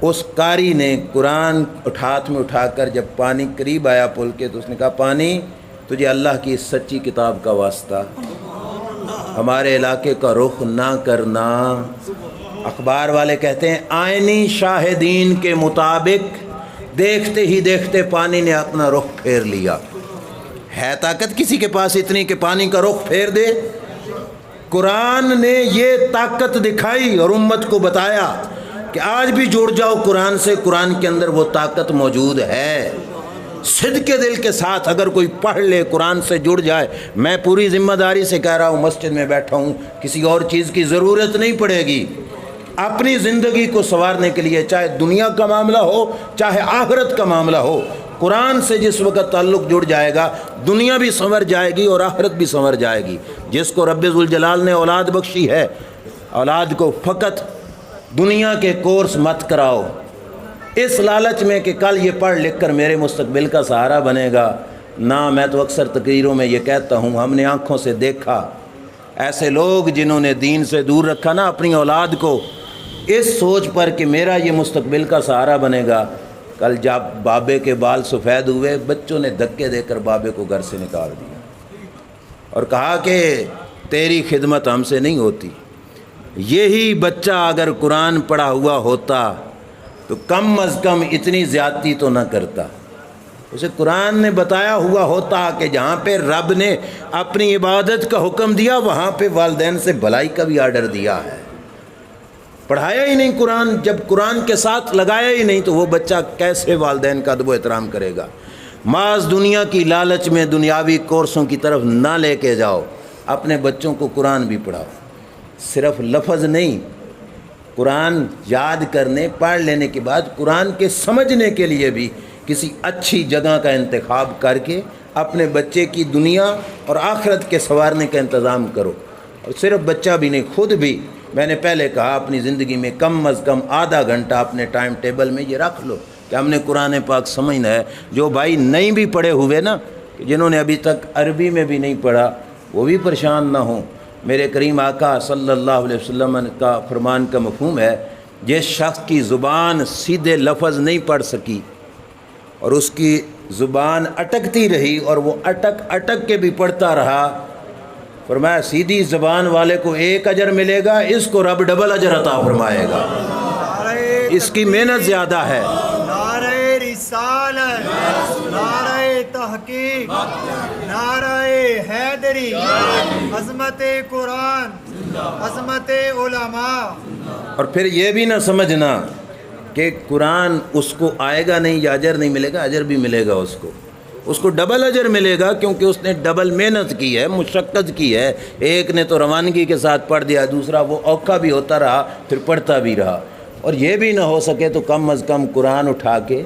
اس قاری نے قرآن ہاتھ میں اٹھا کر جب پانی قریب آیا پل کے تو اس نے کہا پانی تجھے اللہ کی سچی کتاب کا واسطہ ہمارے علاقے کا رخ نہ کرنا۔ اخبار والے کہتے ہیں آئینی شاہدین کے مطابق دیکھتے ہی دیکھتے پانی نے اپنا رخ پھیر لیا۔ ہے طاقت کسی کے پاس اتنی کہ پانی کا رخ پھیر دے؟ قرآن نے یہ طاقت دکھائی اور امت کو بتایا کہ آج بھی جڑ جاؤ قرآن سے، قرآن کے اندر وہ طاقت موجود ہے۔ صدق کے دل کے ساتھ اگر کوئی پڑھ لے قرآن سے جڑ جائے، میں پوری ذمہ داری سے کہہ رہا ہوں، مسجد میں بیٹھا ہوں، کسی اور چیز کی ضرورت نہیں پڑے گی اپنی زندگی کو سنوارنے کے لیے، چاہے دنیا کا معاملہ ہو چاہے آخرت کا معاملہ ہو۔ قرآن سے جس وقت تعلق جڑ جائے گا دنیا بھی سنور جائے گی اور آخرت بھی سنور جائے گی۔ جس کو رب ذوالجلال نے اولاد بخشی ہے، اولاد کو فقط دنیا کے کورس مت کراؤ اس لالچ میں کہ کل یہ پڑھ لکھ کر میرے مستقبل کا سہارا بنے گا۔ نہ، میں تو اکثر تقریروں میں یہ کہتا ہوں، ہم نے آنکھوں سے دیکھا ایسے لوگ جنہوں نے دین سے دور رکھا نا اپنی اولاد کو اس سوچ پر کہ میرا یہ مستقبل کا سہارا بنے گا، کل جب بابے کے بال سفید ہوئے بچوں نے دھکے دے کر بابے کو گھر سے نکال دیا اور کہا کہ تیری خدمت ہم سے نہیں ہوتی۔ یہی بچہ اگر قرآن پڑھا ہوا ہوتا تو کم از کم اتنی زیادتی تو نہ کرتا۔ اسے قرآن نے بتایا ہوا ہوتا کہ جہاں پہ رب نے اپنی عبادت کا حکم دیا وہاں پہ والدین سے بھلائی کا بھی آرڈر دیا ہے۔ پڑھایا ہی نہیں قرآن، جب قرآن کے ساتھ لگایا ہی نہیں تو وہ بچہ کیسے والدین کا ادب و احترام کرے گا؟ محض دنیا کی لالچ میں دنیاوی کورسوں کی طرف نہ لے کے جاؤ، اپنے بچوں کو قرآن بھی پڑھاؤ، صرف لفظ نہیں، قرآن یاد کرنے پڑھ لینے کے بعد قرآن کے سمجھنے کے لیے بھی کسی اچھی جگہ کا انتخاب کر کے اپنے بچے کی دنیا اور آخرت کے سنوارنے کا انتظام کرو۔ اور صرف بچہ بھی نہیں، خود بھی، میں نے پہلے کہا اپنی زندگی میں کم از کم آدھا گھنٹہ اپنے ٹائم ٹیبل میں یہ رکھ لو کہ ہم نے قرآن پاک سمجھنا ہے۔ جو بھائی نہیں بھی پڑھے ہوئے نا، جنہوں نے ابھی تک عربی میں بھی نہیں پڑھا، وہ بھی پریشان نہ ہوں۔ میرے کریم آقا صلی اللہ علیہ وسلم کا فرمان کا مفہوم ہے، جس شخص کی زبان سیدھے لفظ نہیں پڑھ سکی اور اس کی زبان اٹکتی رہی اور وہ اٹک اٹک کے بھی پڑھتا رہا، فرمایا سیدھی زبان والے کو 1 اجر ملے گا، اس کو رب ڈبل اجر عطا فرمائے گا، اس کی محنت زیادہ ہے۔ نعرہ رسالت، نعرہ تحقیق، نعرہ حیدری، عظمت قرآن، عظمت علماء۔ اور پھر یہ بھی نہ سمجھنا کہ قرآن اس کو آئے گا نہیں یا اجر نہیں ملے گا، اجر بھی ملے گا، اس کو ڈبل اجر ملے گا، کیونکہ اس نے ڈبل محنت کی ہے، مشقت کی ہے۔ ایک نے تو روانگی کے ساتھ پڑھ دیا، دوسرا وہ اوکھا بھی ہوتا رہا پھر پڑھتا بھی رہا۔ اور یہ بھی نہ ہو سکے تو کم از کم قرآن اٹھا کے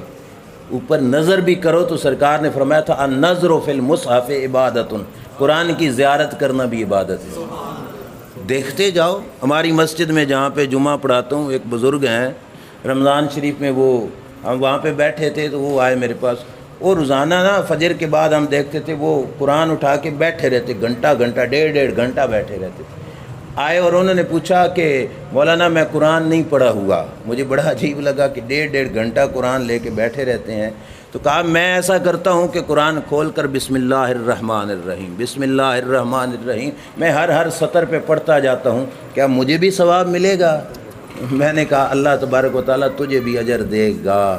اوپر نظر بھی کرو، تو سرکار نے فرمایا تھا النظر فی المصحف عبادت، قرآن کی زیارت کرنا بھی عبادت ہے۔ دیکھتے جاؤ، ہماری مسجد میں جہاں پہ جمعہ پڑھاتا ہوں ایک بزرگ ہیں، رمضان شریف میں ہم وہاں پہ بیٹھے تھے تو وہ آئے میرے پاس، وہ روزانہ نا فجر کے بعد ہم دیکھتے تھے وہ قرآن اٹھا کے بیٹھے رہتے، گھنٹہ 1.5 گھنٹہ بیٹھے رہتے تھے۔ آئے اور انہوں نے پوچھا کہ مولانا میں قرآن نہیں پڑھا ہوا۔ مجھے بڑا عجیب لگا کہ 1.5 گھنٹہ قرآن لے کے بیٹھے رہتے ہیں۔ تو کہا میں ایسا کرتا ہوں کہ قرآن کھول کر بسم اللہ الرحمن الرحیم، بسم اللہ الرحمن الرحیم میں ہر سطر پہ پڑھتا جاتا ہوں، کیا مجھے بھی ثواب ملے گا؟ میں نے کہا اللہ تبارک و تعالیٰ تجھے بھی اجر دے گا۔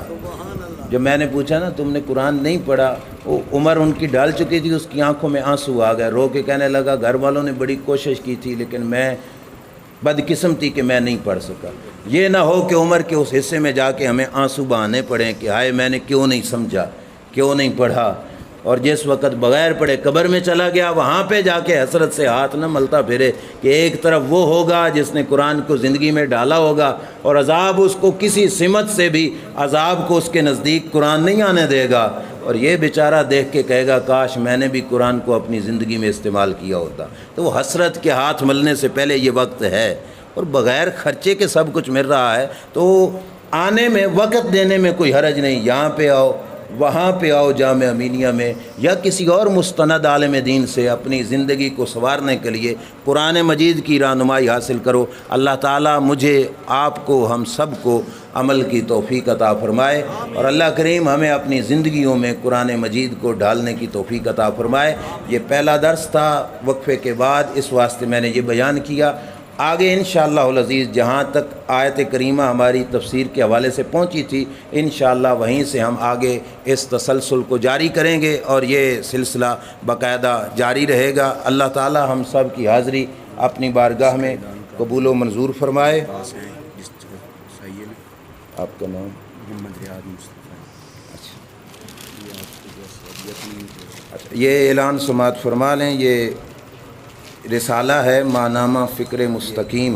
جب میں نے پوچھا نا تم نے قرآن نہیں پڑھا، وہ عمر ان کی ڈال چکی تھی، اس کی آنکھوں میں آنسو آ گئے، رو کے کہنے لگا گھر والوں نے بڑی کوشش کی تھی لیکن میں بدقسمتی کہ میں نہیں پڑھ سکا۔ یہ نہ ہو کہ عمر کے اس حصے میں جا کے ہمیں آنسو بہانے پڑیں کہ ہائے میں نے کیوں نہیں سمجھا، کیوں نہیں پڑھا۔ اور جس وقت بغیر پڑھے قبر میں چلا گیا وہاں پہ جا کے حسرت سے ہاتھ نہ ملتا پھرے کہ ایک طرف وہ ہوگا جس نے قرآن کو زندگی میں ڈالا ہوگا اور عذاب اس کو کسی سمت سے بھی عذاب کو اس کے نزدیک قرآن نہیں آنے دے گا، اور یہ بیچارہ دیکھ کے کہے گا کاش میں نے بھی قرآن کو اپنی زندگی میں استعمال کیا ہوتا۔ تو وہ حسرت کے ہاتھ ملنے سے پہلے یہ وقت ہے، اور بغیر خرچے کے سب کچھ مل رہا ہے تو آنے میں وقت دینے میں کوئی حرج نہیں۔ یہاں پہ آؤ، وہاں پہ آؤ جامعہ امینیہ میں، یا کسی اور مستند عالم دین سے اپنی زندگی کو سنوارنے کے لیے قرآن مجید کی رہنمائی حاصل کرو۔ اللہ تعالیٰ مجھے، آپ کو، ہم سب کو عمل کی توفیق عطا فرمائے، اور اللہ کریم ہمیں اپنی زندگیوں میں قرآن مجید کو ڈھالنے کی توفیق عطا فرمائے۔ یہ پہلا درس تھا وقفے کے بعد، اس واسطے میں نے یہ بیان کیا۔ آگے انشاءاللہ العزیز جہاں تک آیت کریمہ ہماری تفسیر کے حوالے سے پہنچی تھی، انشاءاللہ وہیں سے ہم آگے اس تسلسل کو جاری کریں گے، اور یہ سلسلہ باقاعدہ جاری رہے گا۔ اللہ تعالی ہم سب کی حاضری اپنی بارگاہ میں قبول و منظور فرمائے۔ آپ کا نام؟ اچھا، یہ اعلان سماعت فرما لیں، یہ رسالہ ہے ماہنامہ فکر مستقیم۔